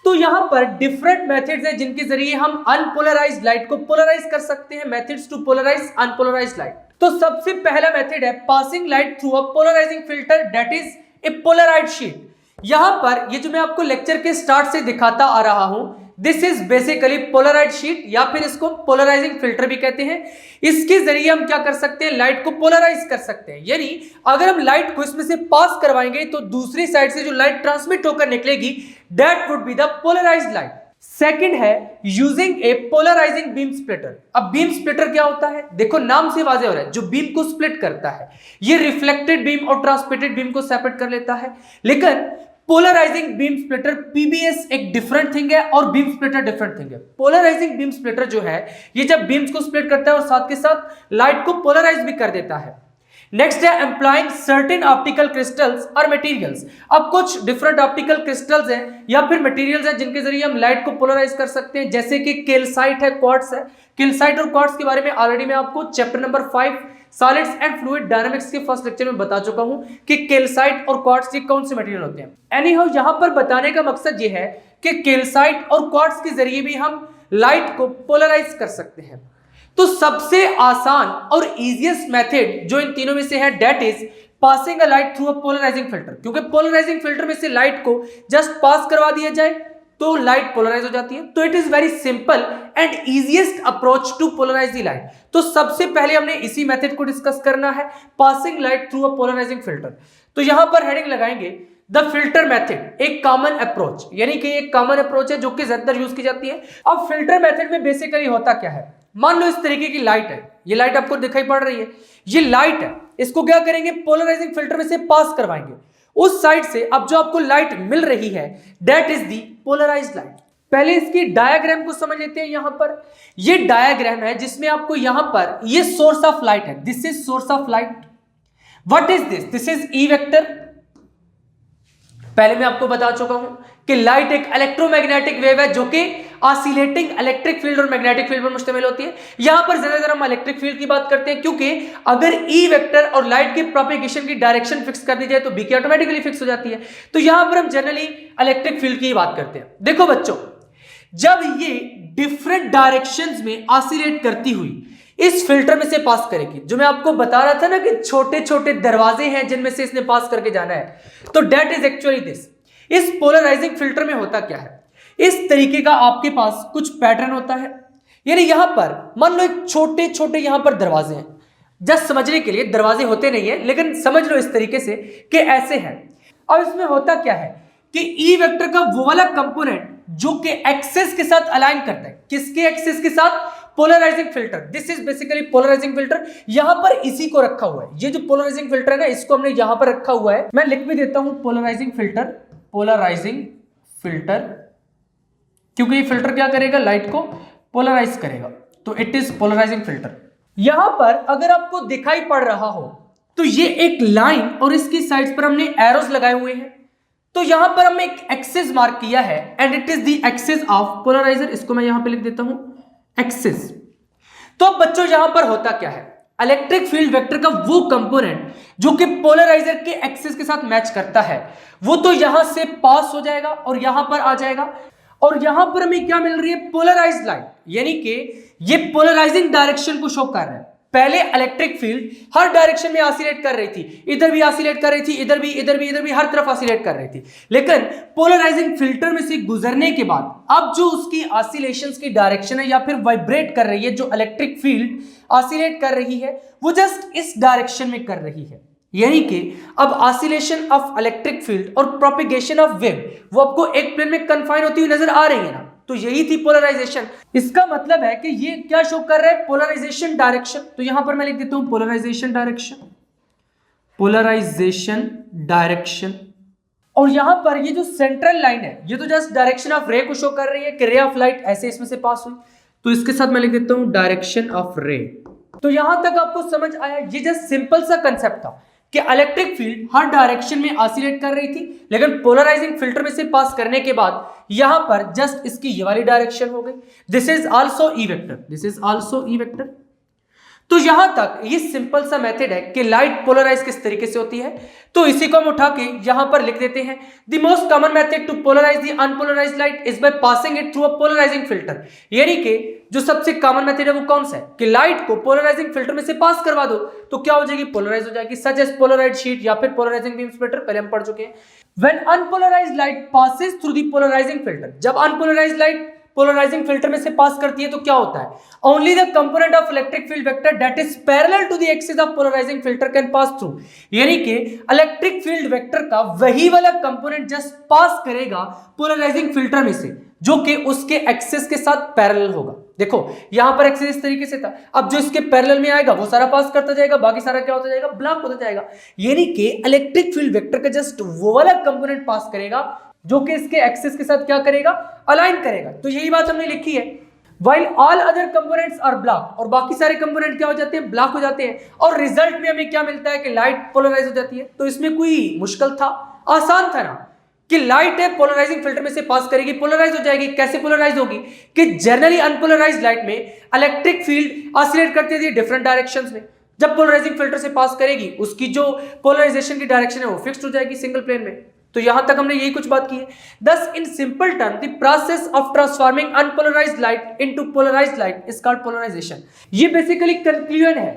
तो यहां पर डिफरेंट मेथड्स हैं जिनके जरिए हम अनपोलराइज्ड लाइट को पोलराइज कर सकते हैं। Methods to polarize unpolarized light. तो सबसे पहला मेथड है passing light through a polarizing filter that is a polaroid sheet. यहां पर ये जो मैं आपको लेक्चर के स्टार्ट से दिखाता आ रहा हूं, this is basically Polaroid sheet या फिर इसको पोलराइजिंग फिल्टर भी कहते हैं। इसके जरिए हम क्या कर सकते हैं? लाइट को पोलराइज कर सकते हैं, यानी अगर हम लाइट को इसमें से पास करवाएंगे तो दूसरी साइड से जो लाइट ट्रांसमिट होकर निकलेगी that would be the polarised light. Second है using a polarising beam splitter. अब बीम स्प्लिटर क्या होता है? देखो नाम से वाज़ेह हो रहा है, जो बीम को स्प्लिट करता है ये रिफ्लेक्टेड बीम और ट्रांसमिटेड बीम को सेपरेट कर लेता है। लेकिन पोलराइजिंग बीम स्प्लिटर पीबीएस एक डिफरेंट थिंग है और बीम स्प्लिटर डिफरेंट थिंग है। पोलराइजिंग बीम स्प्लिटर जो है ये जब बीम्स को स्प्लिट करता है और साथ के साथ लाइट को पोलराइज भी कर देता है। नेक्स्ट है एम्प्लॉइंग सर्टेन ऑप्टिकल क्रिस्टल्स और मटेरियल्स। अब कुछ डिफरेंट ऑप्टिकल क्रिस्टल्स हैं या फिर मटेरियल्स हैं जिनके जरिए हम लाइट को पोलराइज कर सकते हैं, जैसे कि कैल्साइट है, क्वार्ट्ज है। कैल्साइट और क्वार्ट्ज के बारे में ऑलरेडी मैं आपको chapter number 5 solids and fluid dynamics के फर्स्ट लेक्चर में बता चुका हूं कि कैल्साइट और क्वार्ट्ज ये कौन से मटेरियल होते हैं। एनीहाउ यहां पर बताने का मकसद ये है कि कैल्साइट और क्वार्ट्ज के जरिए भी हम लाइट को पोलराइज कर सकते हैं। तो सबसे आसान और इजीएस्ट मेथड जो इन तीनों में से है that is passing a light through a polarizing filter, क्योंकि पोलराइजिंग फिल्टर में से लाइट को जस्ट पास करवा दिया जाए तो लाइट पोलराइज हो जाती है। तो it is very simple and easiest approach to polarize the light. तो सबसे पहले हमने इसी मेथड को डिस्कस करना है, passing light through a polarizing filter. तो यहां पर हेडिंग लगाएंगे द फिल्टर मेथड एक कॉमन अप्रोच, यानी कि एक कॉमन अप्रोच है जो कि ज्यादातर यूज की जाती है। अब फिल्टर मेथड में बेसिकली होता क्या है, मान लो इस तरीके की लाइट है, ये लाइट आपको दिखाई पड़ रही है, ये लाइट है, इसको क्या करेंगे पोलराइजिंग फिल्टर में से पास करवाएंगे उस साइड से। अब जो आपको लाइट मिल रही है that is the polarized light. पहले इसकी डायग्राम को समझ लेते हैं। यहां पर ये डायग्राम है जिसमें आपको यहां पर ये सोर्स ऑफ लाइट है, this is source of light. What is this, this is E vector. पहले मैं आपको बता चुका हूं कि लाइट एक इलेक्ट्रोमैग्नेटिक वेव है जो कि ऑसिलेटिंग इलेक्ट्रिक फील्ड और मैग्नेटिक फील्ड पर मुश्तमिल होती है। यहां पर ज्यादातर हम इलेक्ट्रिक फील्ड की बात करते हैं, क्योंकि अगर ई वेक्टर और लाइट की प्रोपेगेशन की डायरेक्शन फिक्स कर दी जाए तो बी की ऑटोमेटिकली फिक्स हो जाती है। तो यहां पर हम जनरली इलेक्ट्रिक फील्ड की बात करते हैं। देखो बच्चों, जब ये डिफरेंट डायरेक्शंस में ऑसिलेट करती हुई इस फिल्टर में से पास करेगी, जो मैं आपको बता रहा था ना कि छोटे छोटे दरवाजे हैं जिनमें से इसने पास करके जाना है, तो दैट इज एक्चुअली दिस। इस पोलराइजिंग फिल्टर में होता क्या है, इस तरीके का आपके पास कुछ पैटर्न होता है, यानी यहां पर मान लो एक छोटे छोटे यहां पर दरवाजे हैं। जस्ट समझने के लिए, दरवाजे होते नहीं है लेकिन समझ लो इस तरीके से कि ऐसे हैं। अब इसमें होता क्या है कि ई वेक्टर का वो वाला कंपोनेंट जो कि एक्सिस के साथ अलाइन करता है, किसके एक्सिस के साथ, polarizing filter. This is basically polarizing filter. यहां पर इसी को रखा हुआ है, ये जो पोलराइजिंग फिल्टर है ना, इसको हमने यहां पर रखा हुआ है। मैं लिख भी देता हूं पोलराइजिंग फिल्टर, पोलराइजिंग फिल्टर, क्योंकि ये फिल्टर क्या करेगा, लाइट को पोलराइज करेगा, तो इट इज पोलराइजिंग फिल्टर। यहां पर अगर आपको दिखाई पड़ रहा हो तो ये एक लाइन और इसकी साइड्स पर हमने एरोस लगाए हुए हैं। तो यहां पर हमने एक एक्सिस मार्क किया है and it is the axis of polarizer. इसको मैं यहां पे लिख देता हूं एक्सिस। तो अब बच्चों यहां पर होता क्या है, इलेक्ट्रिक फील्ड वेक्टर का वो कंपोनेंट जो कि पोलराइजर के एक्सिस के साथ मैच करता है, वो तो यहां से पास हो जाएगा और यहां पर आ जाएगा। और यहां पर हमें क्या मिल रही है, पोलराइज्ड लाइट, यानी कि ये पोलराइजिंग डायरेक्शन को शो कर रहा है। पहले इलेक्ट्रिक फील्ड हर डायरेक्शन में ऑसिलेट कर रही थी, इधर भी ऑसिलेट कर रही थी, इधर भी, इधर भी, इधर भी, हर तरफ ऑसिलेट कर रही थी। लेकिन पोलराइजिंग फिल्टर में से गुजरने के बाद अब जो उसकी ऑसिलेशंस की डायरेक्शन है या फिर वाइब्रेट कर रही है, जो इलेक्ट्रिक फील्ड ऑसिलेट कर रही है वो जस्ट इस डायरेक्शन में कर रही है। यानी कि अब ऑसिलेशन ऑफ इलेक्ट्रिक फील्ड और प्रोपेगेशन ऑफ वेव वो आपको एक प्लेन में कन्फाइन होती हुई नजर आ रही है ना, तो यही थी पोलराइजेशन। इसका मतलब है कि ये क्या शो कर रहा है, पोलराइजेशन डायरेक्शन। तो यहां पर मैं लिख देता हूं पोलराइजेशन डायरेक्शन, पोलराइजेशन डायरेक्शन। और यहां पर ये जो सेंट्रल लाइन है ये तो जस्ट डायरेक्शन ऑफ रे को शो कर रही है कि रे ऑफ लाइट ऐसे इसमें से पास हुई, तो इसके साथ मैं लिख देता हूं डायरेक्शन ऑफ रे। तो यहां तक आपको समझ आया, ये जस्ट सिंपल सा कंसेप्ट था कि इलेक्ट्रिक फील्ड हर डायरेक्शन में ऑसिलेट कर रही थी, लेकिन पोलराइजिंग फिल्टर में से पास करने के बाद यहां पर जस्ट इसकी ये वाली डायरेक्शन हो गई। This is also E vector, this is also E vector. तो यहां तक ये सिंपल सा मेथड है कि लाइट पोलराइज किस तरीके से होती है। तो इसी को हम उठा के यहां पर लिख देते हैं, the most common method to polarize the unpolarized light is by passing it through a polarizing filter. यानी कि जो सबसे कॉमन मेथड है वो कौन सा है कि लाइट को पोलराइजिंग फिल्टर में से पास करवा दो तो क्या हो जाएगी, पोलराइज हो जाएगी, सच एज पोलराइज्ड शीट या फिर पोलराइजिंग बीम स्प्लिटर, पहले हम पढ़ चुके हैं। When unpolarized light passes through the polarizing filter, जब अनपोलराइज्ड लाइट पोलराइजिंग फिल्टर में से पास करती है तो क्या होता है, only the component of electric field vector that is parallel to the axis of polarizing filter can pass through. यानी कि इलेक्ट्रिक फील्ड वेक्टर का वही वाला कंपोनेंट जस्ट पास करेगा पोलराइजिंग फिल्टर में से जो कि उसके एक्सिस के साथ पैरेलल होगा। देखो यहां पर एक्सिस इस तरीके से था, अब जो इसके पैरेलल में आएगा वो सारा पास करता जाएगा, बाकी सारा क्या होता जाएगा, ब्लॉक होता जाएगा। यानी कि इलेक्ट्रिक फील्ड वेक्टर का जस्ट वो वाला कंपोनेंट पास करेगा जो कि इसके एक्सिस के साथ क्या करेगा, अलाइन करेगा। तो यही बात हमने लिखी है, while all other components are blocked, और बाकी सारे कंपोनेंट क्या हो जाते हैं, ब्लॉक हो जाते हैं। और रिजल्ट में हमें क्या मिलता है कि लाइट पोलराइज हो जाती है। तो इसमें कोई मुश्किल था, आसान था ना, कि लाइट है पोलराइजिंग फिल्टर में से पास करेगी, पोलराइज हो जाएगी। कैसे पोलराइज होगी कि जनरली अनपोलराइज्ड लाइट में इलेक्ट्रिक फील्ड ऑसिलेट करती है डिफरेंट डायरेक्शंस में, जब पोलराइजिंग फिल्टर से पास करेगी उसकी जो पोलराइजेशन की डायरेक्शन है वो फिक्स्ड हो जाएगी सिंगल प्लेन में। तो यहां तक हमने यही कुछ बात की है। Thus, in simple terms, the process of transforming unpolarized light into polarized light is called polarization. ये बेसिकली कंक्लूजन है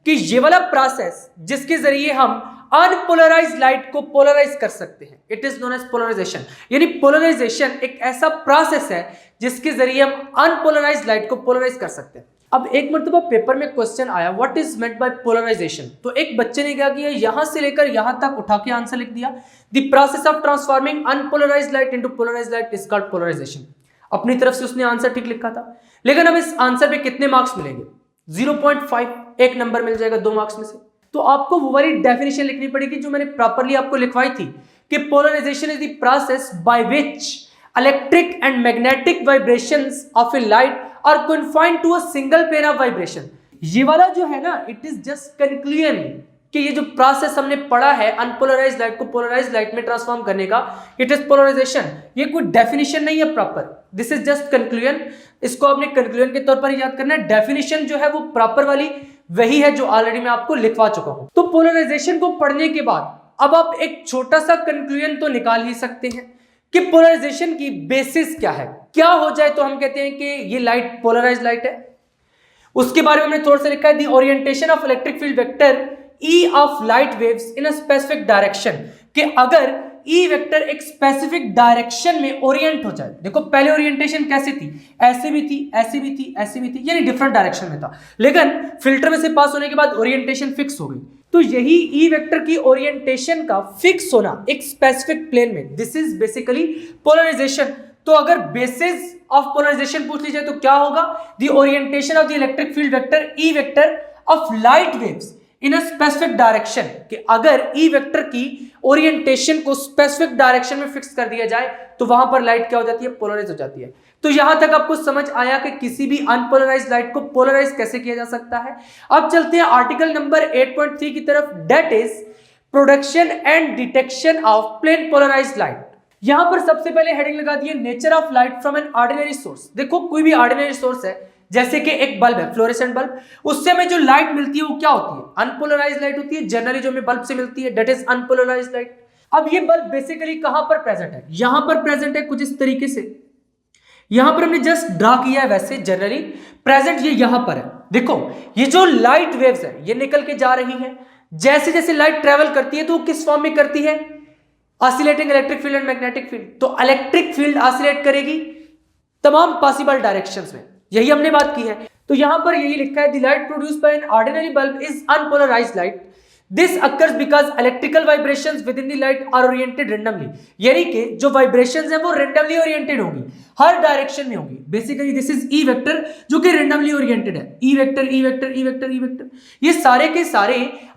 कि ये वाला प्रोसेस जिसके जरिए हम अनपोलराइज्ड लाइट को पोलराइज कर सकते हैं, it is known as polarization. यानी पोलराइजेशन एक ऐसा प्रोसेस है जिसके जरिए हम अनपोलराइज्ड लाइट को पोलराइज कर सकते हैं। अब एक मरतबा पेपर में क्वेश्चन आया what is meant by polarization, तो एक बच्चे ने क्या किया, यहां से लेकर यहां तक उठा के आंसर लिख दिया, the process of transforming unpolarized light into polarized light is called polarization. अपनी तरफ से उसने आंसर ठीक लिखा था, लेकिन अब इस आंसर पे कितने मार्क्स मिलेंगे? 0.5, एक नंबर मिल जाएगा 2 मार्क्स में से। तो आपको वो वाली डेफिनेशन लिखनी पड़ेगी जो मैंने प्रॉपर्ली आपको लिखवाई थी कि polarization is the process by which electric and magnetic vibrations of a light are confined to a single plane of vibration. ये वाला जो है ना, इट इज जस्ट कंक्लूजन कि ये जो प्रोसेस हमने पढ़ा है अनपोलराइज्ड लाइट को पोलराइज्ड लाइट में ट्रांसफॉर्म करने का, इट इज पोलराइजेशन। ये कोई डेफिनेशन नहीं है proper, this is just conclusion. इसको आपने कंक्लूजन के तौर पर याद करना है। डेफिनेशन जो है वो प्रॉपर वाली वही है जो ऑलरेडी मैं आपको लिखवा चुका हूं। तो पोलराइजेशन को पढ़ने के बाद अब आप एक छोटा सा कंक्लूजन तो निकाल ही सकते हैं कि पोलराइजेशन की बेसिस क्या है। क्या हो जाए तो हम कहते हैं कि ये लाइट पोलराइज्ड लाइट है। उसके बारे में हमने थोड़ा सा लिखा है, the orientation of electric field vector E of light waves in a specific direction, कि अगर E वेक्टर एक स्पेसिफिक डायरेक्शन में ओरिएंट हो जाए। देखो पहले ओरिएंटेशन कैसी थी, ऐसे भी थी, ऐसे भी थी, ऐसे भी थी, यानी डिफरेंट डायरेक्शन में था, लेकिन फिल्टर में से पास होने के बाद ओरिएंटेशन फिक्स हो गई। तो यही E वेक्टर की ओरिएंटेशन का फिक्स होना एक स्पेसिफिक प्लेन में, दिस इज बेसिकली पोलराइजेशन। तो अगर बेसिस ऑफ पोलराइजेशन पूछ ली जाए तो क्या होगा, the orientation of the electric field vector E vector of light waves in a specific direction, कि अगर E वेक्टर की ओरिएंटेशन को स्पेसिफिक डायरेक्शन में फिक्स कर दिया जाए तो वहां पर लाइट क्या हो जाती है, पोलराइज हो जाती है। तो यहां तक आपको समझ आया कि किसी भी अनपोलराइज्ड लाइट को पोलराइज कैसे किया जा सकता है। अब चलते हैं आर्टिकल नंबर 8.3 की तरफ, that is production and detection of plane polarized light. यहां पर सबसे पहले हेडिंग लगा दी है nature of light from an ordinary source. देखो कोई भी ऑर्डिनरी सोर्स है, जैसे कि एक बल्ब है, फ्लोरेसेंट बल्ब, उससे हमें जो लाइट मिलती है वो क्या होती है, अनपोलराइज्ड लाइट होती है। जनरली जो हमें बल्ब से मिलती है दैट इज अनपोलराइज्ड लाइट। अब ये बल्ब बेसिकली कहां पर प्रेजेंट है, यहां पर प्रेजेंट है कुछ इस तरीके से। यहां पर हमने जस्ट ड्रा किया है, वैसे जनरली प्रेजेंट ये यहां पर है। देखो ये जो लाइट वेव्स है ये निकल के जा रही है, जैसे जैसे लाइट ट्रेवल करती है तो वो किस फॉर्म में करती है, oscillating electric field and magnetic field. तो इलेक्ट्रिक फील्ड ऑसिलेट करेगी तमाम पॉसिबल डायरेक्शंस में, यही हमने बात की है। तो यहां पर यही लिखा है, the light produced by an ordinary bulb is unpolarized light, this occurs because electrical vibrations within the light are oriented randomly. यानी कि जो वाइब्रेशंस है वो रैंडमली ओरिएंटेड होगी, हर डायरेक्शन में होगी। Basically this is E vector जो कि रैंडमली ओरिएंटेड है, E vector E vector E vector E vector, ये सारे के सारे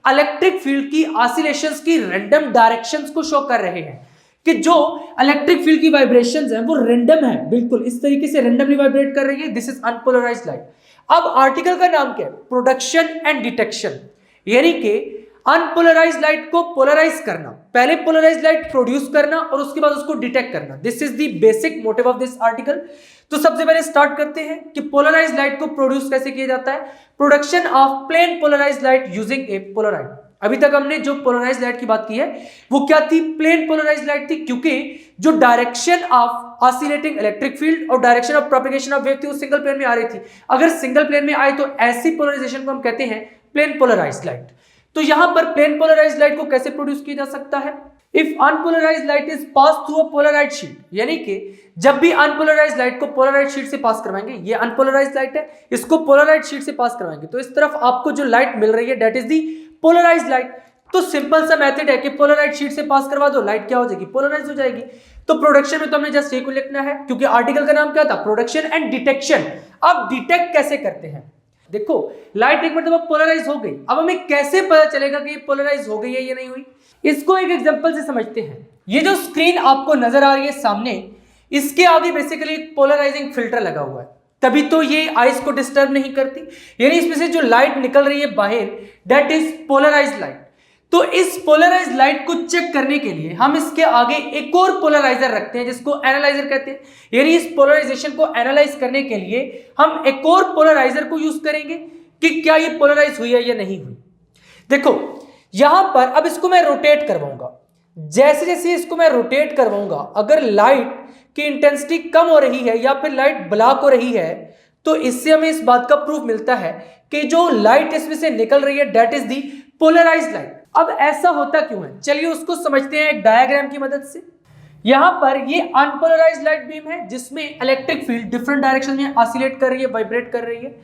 इलेक्ट्रिक फील्ड की ऑसिलेशंस की रैंडम डायरेक्शंस को शो कर रहे हैं कि जो इलेक्ट्रिक फील्ड की वाइब्रेशंस है वो रैंडम है, बिल्कुल इस तरीके से रैंडमली वाइब्रेट कर रही है। This is unpolarized light. अब आर्टिकल का नाम क्या है, प्रोडक्शन एंड डिटेक्शन, यानी कि अनपोलराइज्ड लाइट को पोलराइज करना, पहले पोलराइज्ड लाइट प्रोड्यूस करना और उसके बाद उसको डिटेक्ट करना। This is the basic motive of this article. तो सबसे पहले स्टार्ट करते हैं कि पोलराइज्ड लाइट को प्रोड्यूस कैसे किया जाता है, production of plane polarized light using a polaroid. अभी तक हमने जो पोलराइज्ड लाइट की बात की है वो क्या थी, प्लेन पोलराइज्ड लाइट थी, क्योंकि जो direction of oscillating electric field और direction of propagation of wave थी वो सिंगल प्लेन में आ रही थी। अगर सिंगल प्लेन में आए तो ऐसी पोलराइजेशन को हम कहते हैं प्लेन पोलराइज्ड लाइट। तो यहां पर प्लेन पोलराइज्ड लाइट को कैसे प्रोड्यूस किया जा सकता है, if unpolarized light is pass through a polarized sheet, यानी कि जब भी अनपोलराइज्ड लाइट को पोलराइज्ड शीट से पास करवाएंगे, ये अनपोलराइज्ड लाइट है, इसको पोलराइज्ड शीट से पास करवाएंगे तो इस तरफ आपको जो लाइट मिल रही है that is the polarized light. तो सिंपल सा मेथड है कि पोलराइज्ड शीट से पास करवा दो, लाइट क्या हो जाएगी, पोलराइज हो जाएगी। तो प्रोडक्शन में तो हमने जस्ट ये को लिखना है, क्योंकि आर्टिकल का नाम क्या था, प्रोडक्शन एंड डिटेक्शन। अब डिटेक्ट कैसे करते हैं, देखो लाइट एक मतलब पोलराइज हो गई, अब हमें कैसे पता चलेगा कि पोलराइज हो गई है या नहीं हुई, इसको एक एग्जांपल से समझते हैं। ये जो स्क्रीन आपको नजर आ रही है सामने, इसके आगे बेसिकली एक पोलराइजिंग फिल्टर लगा हुआ है, तभी तो ये आइस को डिस्टर्ब नहीं करती, यानी इसमें से जो लाइट निकल रही है बाहर दैट इज पोलराइज्ड लाइट। तो इस पोलराइज्ड लाइट को चेक करने के लिए हम इसके आगे एक और पोलराइजर रखते हैं जिसको एनालाइजर कहते हैं, यानी इस पोलराइजेशन को एनालाइज करने के लिए हम एक और पोलराइजर को यूज करेंगे कि क्या ये पोलराइज हुई है या नहीं हुई। देखो यहां पर अब इसको मैं रोटेट करवाऊंगा, जैसे जैसे इसको मैं रोटेट करवाऊंगा, अगर लाइट की इंटेंसिटी कम हो रही है या फिर लाइट ब्लॉक हो रही है, तो इससे हमें इस बात का प्रूफ मिलता है कि जो लाइट इसमें से निकल रही है that is the polarized light. अब ऐसा होता क्यों है, चलिए उसको समझते हैं एक डायग्राम की मदद से। यहां पर ये अनपोलराइज्ड लाइट बीम है जिसमें इलेक्ट्रिक फील्ड डिफरेंट डायरेक्शन में ऑसिलेट कर रही है, वाइब्रेट कर रही है।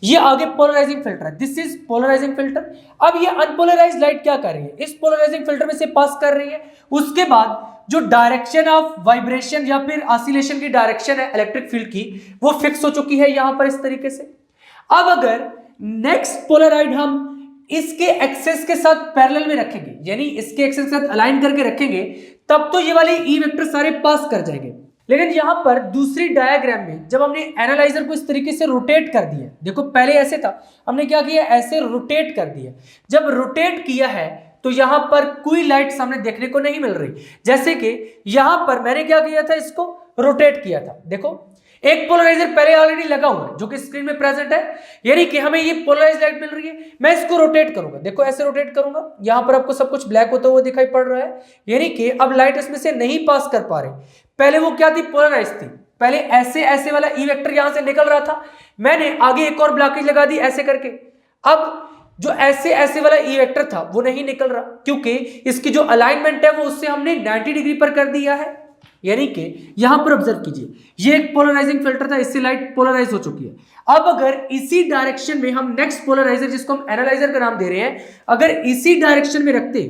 ये आगे पोलराइजिंग फिल्टर है, दिस इज पोलराइजिंग फिल्टर। अब ये अनपोलराइज्ड लाइट क्या कर रही है, इस पोलराइजिंग फिल्टर में से पास कर रही है। उसके बाद जो डायरेक्शन ऑफ वाइब्रेशन या फिर ऑसिलेशन की डायरेक्शन है इलेक्ट्रिक फील्ड की, वो फिक्स हो चुकी है यहां पर इस तरीके से। अब अगर नेक्स्ट पोलराइड हम इसके एक्सेस के साथ पैरेलल में रखेंगे, यानी इसके एक्सेस के साथ अलाइन करके रखेंगे, तब तो ये वाले ई वेक्टर सारे पास कर जाएंगे। लेकिन यहां पर दूसरी डायग्राम में जब हमने एनालाइजर को इस तरीके से रोटेट कर दिया, देखो पहले ऐसे था, हमने क्या किया, ऐसे रोटेट कर दिया। जब रोटेट किया है तो यहां पर कोई लाइट सामने देखने को नहीं मिल रही। जैसे कि यहां पर मैंने क्या किया था, इसको रोटेट किया था। देखो एक पोलराइजर पहले ऑलरेडी लगा हुआ है जो कि स्क्रीन में प्रेजेंट है, यानी कि हमें ये पोलराइज्ड लाइट मिल रही है। मैं इसको रोटेट करूंगा, देखो ऐसे रोटेट करूंगा, यहां पर आपको सब कुछ ब्लैक होता हुआ दिखाई पड़ रहा है, यानी कि अब लाइट इसमें से नहीं पास कर पा रही। पहले वो क्या थी, पोलराइज थी। पहले ऐसे ऐसे वाला ई वेक्टर यहां से निकल रहा था, मैंने आगे एक और ब्लॉकेज लगा दी ऐसे करके। अब जो ऐसे ऐसे वाला ई वेक्टर था वो नहीं निकल रहा, क्योंकि इसकी जो अलाइनमेंट है वो उससे हमने 90 डिग्री पर कर दिया है। यानी कि यहां पर ऑब्जर्व कीजिए, ये एक पोलराइजिंग फिल्टर था, इससे लाइट पोलराइज हो चुकी है। अब अगर इसी डायरेक्शन में हम नेक्स्ट पोलराइजर, जिसको हम एनालाइजर का नाम दे रहे हैं, अगर इसी डायरेक्शन में रखते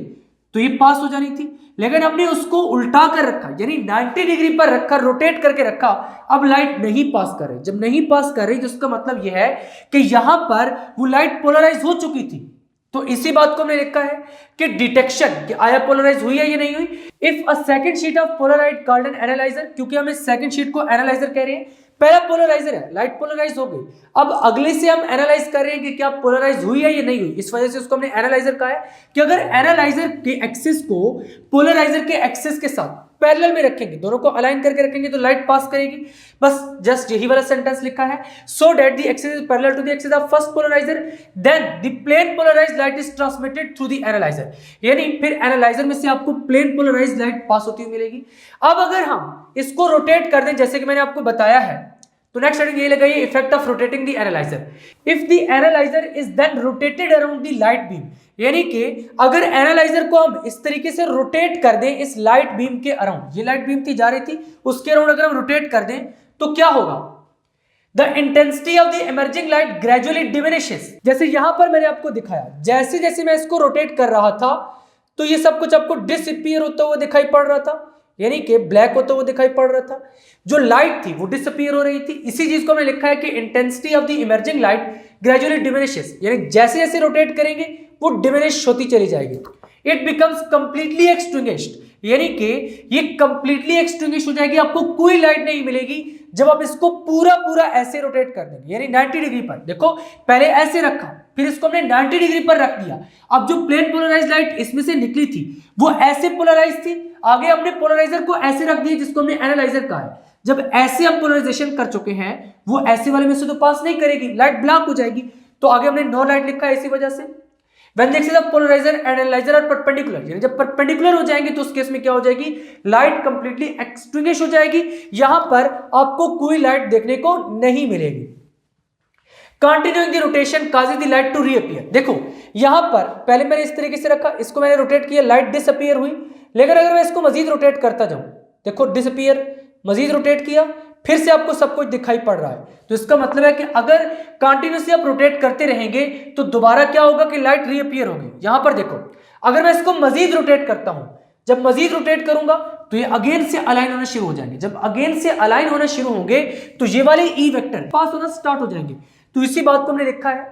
तो ये पास हो जानी थी, लेकिन हमने उसको उल्टा कर रखा, यानी 90 डिग्री पर रखा, रोटेट करके रखा। अब लाइट नहीं पास कर रही। जब नहीं पास कर रही तो इसका मतलब यह है कि यहां पर वो लाइट पोलराइज हो चुकी थी। तो इसी बात को हमने लिखा है कि डिटेक्शन, कि आया पोलराइज हुई है या नहीं हुई। If a second sheet of Polaroid called an analyser, क्योंकि हम इस सेकंड शीट को एनालाइजर कह रहे हैं। पहला पोलराइजर है, लाइट पोलराइज हो गई, अब अगले से हम एनालाइज कर रहे हैं कि क्या पोलराइज हुई है या नहीं हुई। इस वजह से उसको हमने एनालाइजर कहा है कि अगर एनालाइजर के एक्सिस को पोलराइजर के एक्सिस के साथ पैरेलल में रखेंगे, दोनों को अलाइन करके रखेंगे, तो लाइट पास करेगी। बस जस्ट यही वाला सेंटेंस लिखा है, so that the axis is parallel to the axis of first polarizer, then the plane polarized light is transmitted through the analyzer. यानी फिर एनालाइजर में से आपको प्लेन पोलराइज्ड लाइट पास होती हुई मिलेगी। अब अगर हम इसको रोटेट कर दें, जैसे कि मैंने आपको बताया है, तो नेक्स्ट हेडिंग ये लगाइए, effect of rotating the analyzer. If the analyzer is then rotated around the light beam, यानी कि अगर एनालाइजर को हम इस तरीके से रोटेट कर दें इस लाइट बीम के अराउंड, ये लाइट बीम थी जा रही थी, उसके अराउंड अगर हम रोटेट कर दें तो क्या होगा, the intensity of the emerging light gradually diminishes. जैसे यहां पर मैंने आपको दिखाया, जैसे जैसे मैं इसको रोटेट कर रहा था तो ये सब कुछ आपको डिसअपीयर होता हुआ दिखाई पड़ रहा था, यानी कि ब्लैक होता हुआ दिखाई पड़ रहा था। जो लाइट थी वो डिसअपीयर हो रही थी। इसी चीज को हमने लिखा है कि intensity of the emerging light gradually diminishes, यानी जैसे जैसे रोटेट करेंगे वो डिमिनिश होती चली जाएगी। इट बिकम्स कंप्लीटली एक्सटिंग्विश्ड, यानी कि ये कंप्लीटली एक्सटिंग्विश हो जाएगी, आपको कोई लाइट नहीं मिलेगी जब आप इसको पूरा पूरा ऐसे रोटेट कर देंगे, यानी 90 डिग्री पर। देखो पहले ऐसे रखा, फिर इसको हमने 90 डिग्री पर रख दिया। अब जो प्लेन पोलराइज्ड लाइट इसमें से निकली थी वो ऐसे पोलराइज थी, आगे हमने पोलराइजर को ऐसे रख दिया जिसको हमने एनालाइजर कहा है। जब ऐसे हम पोलराइजेशन कर चुके हैं, वो ऐसे वाले में से तो पास नहीं करेगी, लाइट ब्लॉक हो जाएगी, तो आगे हमने नो लाइट लिखा है इसी वजह से। When the axis of polarizer and analyzer are perpendicular, यानी जब परपेंडिकुलर हो जाएंगे तो उस केस में क्या हो जाएगी, लाइट कंप्लीटली एक्सटिंग्विश हो जाएगी, यहां पर आपको कोई लाइट देखने को नहीं मिलेगी। Continuing the rotation causes the light to reappear। देखो यहां पर पहले मैंने इस तरीके से रखा, इसको मैंने रोटेट किया, लाइट डिसअपीयर हुई, लेकिन अगर मैं इसको मजीद रोटेट करता जाऊं, देखो डिसअपीयर, मजीद रोटेट किया, फिर से आपको सब कुछ दिखाई पड़ रहा है। तो इसका मतलब है कि अगर कंटिन्यूसली आप रोटेट करते रहेंगे तो दोबारा क्या होगा कि लाइट रीअपीयर होगी। यहां पर देखो, अगर मैं इसको मजीद रोटेट करता हूं, जब मजीद रोटेट करूंगा तो ये अगेन से अलाइन होना शुरू हो जाएंगे। जब अगेन से अलाइन होना शुरू होंगे तो ये वाले ई वेक्टर पास होना स्टार्ट हो जाएंगे। तो इसी बात को हमने लिखा है,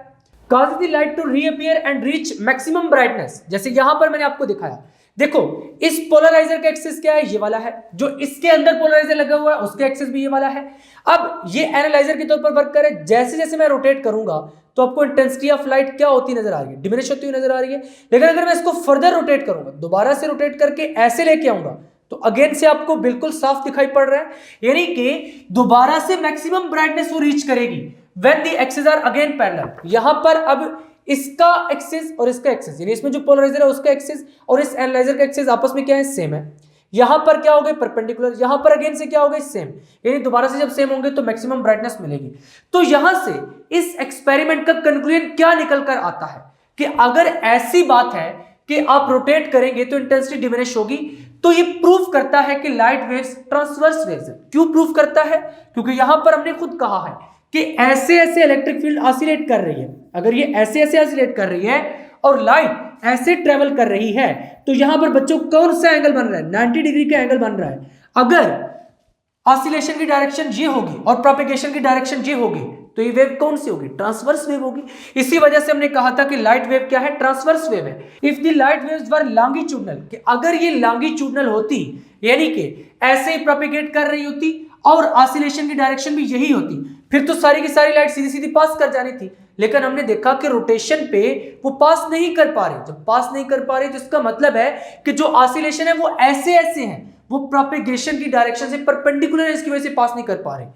causes the light to reappear and reach maximum brightness। जैसे यहां पर मैंने आपको दिखाया, देखो इस पोलराइजर का एक्सिस क्या है, ये वाला है, जो इसके अंदर पोलराइजर लगा हुआ है उसका एक्सिस भी ये वाला है। अब ये एनालाइजर के तौर पर वर्क करे, जैसे जैसे मैं रोटेट करूंगा तो आपको इंटेंसिटी ऑफ लाइट क्या होती नजर आ रही है, डिमिनिश होती हुई नजर आ रही है। लेकिन अगर मैं इसको फर्दर रोटेट करूंगा, दोबारा से रोटेट करके ऐसे लेके आऊंगा, तो अगेन से आपको बिल्कुल साफ दिखाई पड़ रहा है, यानी कि दोबारा से मैक्सिमम ब्राइटनेस वो रीच करेगी। When the axis are again parallel. यहां पर अब इसका एक्सिस और इसका एक्सिस, यानी इसमें जो पोलराइजर है उसका एक्सिस और इस एनालाइजर का एक्सिस आपस में क्या है, सेम है। यहां पर क्या हो गए, परपेंडिकुलर, यहां पर अगेन से क्या हो गए, सेम, यानी दोबारा से जब सेम होंगे तो मैक्सिमम ब्राइटनेस मिलेगी। तो यहां से इस एक्सपेरिमेंट का कंक्लूजन क्या निकल कर आता है कि अगर ऐसी बात है कि आप रोटेट करेंगे तो इंटेंसिटी डिमिनिश होगी, तो ये प्रूव करता है कि लाइट वेव्स ट्रांसवर्स वेव्स है। क्यों प्रूव करता है, क्योंकि यहां पर हमने खुद कहा है कि ऐसे ऐसे इलेक्ट्रिक फील्ड ऑसिलेट कर रही है। अगर ये ऐसे ऐसे ऑसिलेट कर रही है और लाइट ऐसे ट्रेवल कर रही है, तो यहां पर बच्चों कौन सा एंगल बन रहा है, 90 डिग्री का एंगल बन रहा है। अगर ऑसिलेशन की डायरेक्शन ये होगी और प्रोपेगेशन की डायरेक्शन ये होगी, तो ये वेव कौन सी होगी, ट्रांसवर्स वेव होगी। इसी वजह से हमने कहा था कि लाइट वेव क्या है, ट्रांसवर्स वेव है। If the light waves were longitudinal, कि अगर ये लॉन्गिट्यूडनल होती, यानी कि ऐसे ही प्रोपेगेट कर रही होती और ऑसिलेशन की डायरेक्शन भी यही होती, फिर तो सारी की सारी लाइट सीधी सीधी पास कर जानी थी। लेकिन हमने देखा कि रोटेशन पे वो पास नहीं कर पा रहे। जब पास नहीं कर पा रहे तो इसका मतलब है कि जो ऑसिलेशन है वो ऐसे ऐसे हैं, वो प्रोपेगेशन की डायरेक्शन से परपेंडिकुलर है, इसकी वजह से पास नहीं कर पा रहे।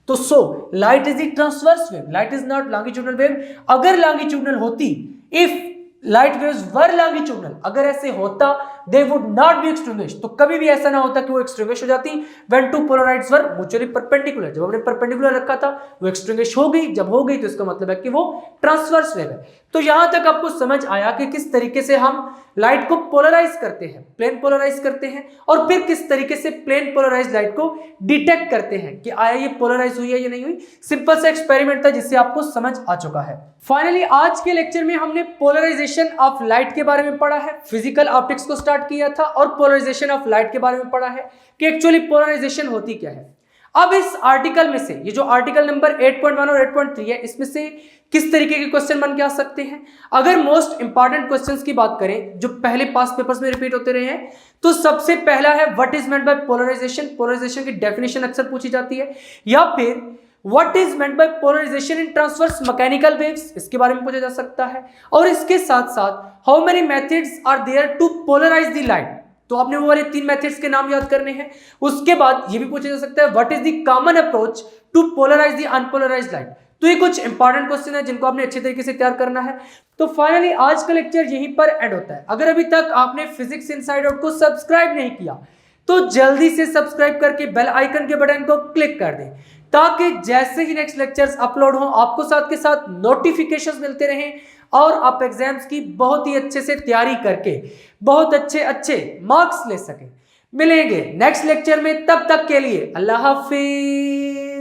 तो so light is the transverse wave, light is not longitudinal wave. अगर लॉन्गिट्यूडनल होती, if light waves were longitudinal, अगर ऐसे होता, they would not be extinguished, तो कभी भी ऐसा ना होता कि वो एक्सटिंग्विश हो जाती when two polaroids were mutually perpendicular. जब हमने परपेंडिकुलर रखा था वो एक्सटिंग्विश हो गई, जब हो गई तो इसका मतलब है कि वो ट्रांसवर्स वेव है। तो यहां तक आपको समझ आया कि किस तरीके से हम लाइट को पोलराइज करते हैं, प्लेन पोलराइज करते हैं, और फिर किस तरीके से प्लेन पोलराइज लाइट को डिटेक्ट करते हैं कि आया ये पोलराइज हुई है या नहीं हुई। सिंपल सा एक्सपेरिमेंट था जिससे आपको समझ आ चुका है। फाइनली आज के लेक्चर में हमने पोलराइजेशन ऑफ लाइट के बारे में पढ़ा है, फिजिकल ऑप्टिक्स को स्टार्ट किया था, और पोलराइजेशन ऑफ लाइट के बारे में पढ़ा है कि एक्चुअली पोलराइजेशन होती क्या है। अब इस आर्टिकल में से, ये जो आर्टिकल नंबर 8.1 और 8.3 है, इसमें से किस तरीके के क्वेश्चन बन के आ सकते हैं। अगर मोस्ट इंपॉर्टेंट क्वेश्चंस की बात करें जो पहले पास पेपर्स में रिपीट होते रहे हैं, तो सबसे पहला है what is meant by polarization. Polarization की डेफिनेशन अक्सर पूछी जाती है, या फिर what is meant by polarization in transverse mechanical waves, इसके बारे में पूछा जा सकता है। और इसके साथ साथ how many methods are there to polarize the light, तो आपने वो वाले 3 मेथड्स के नाम याद करने हैं। उसके बाद ये भी पूछा जा सकता है what is the common approach to polarize the unpolarized light. तो ये कुछ इंपॉर्टेंट क्वेश्चन है जिनको आपने अच्छे तरीके से तैयार करना है। तो फाइनली आज का लेक्चर यहीं पर एंड होता है। अगर अभी तक आपने फिजिक्स इनसाइड आउट को सब्सक्राइब नहीं किया तो जल्दी से सब्सक्राइब करके बेल आइकन के बटन को क्लिक कर दें, ताकि जैसे ही नेक्स्ट लेक्चर्स अपलोड हो आपको साथ के साथ नोटिफिकेशंस मिलते रहें और आप एग्जाम्स की बहुत ही अच्छे से तैयारी करके बहुत अच्छे मार्क्स ले सकें। मिलेंगे नेक्स्ट लेक्चर में, तब तक के लिए अल्लाह हाफिज।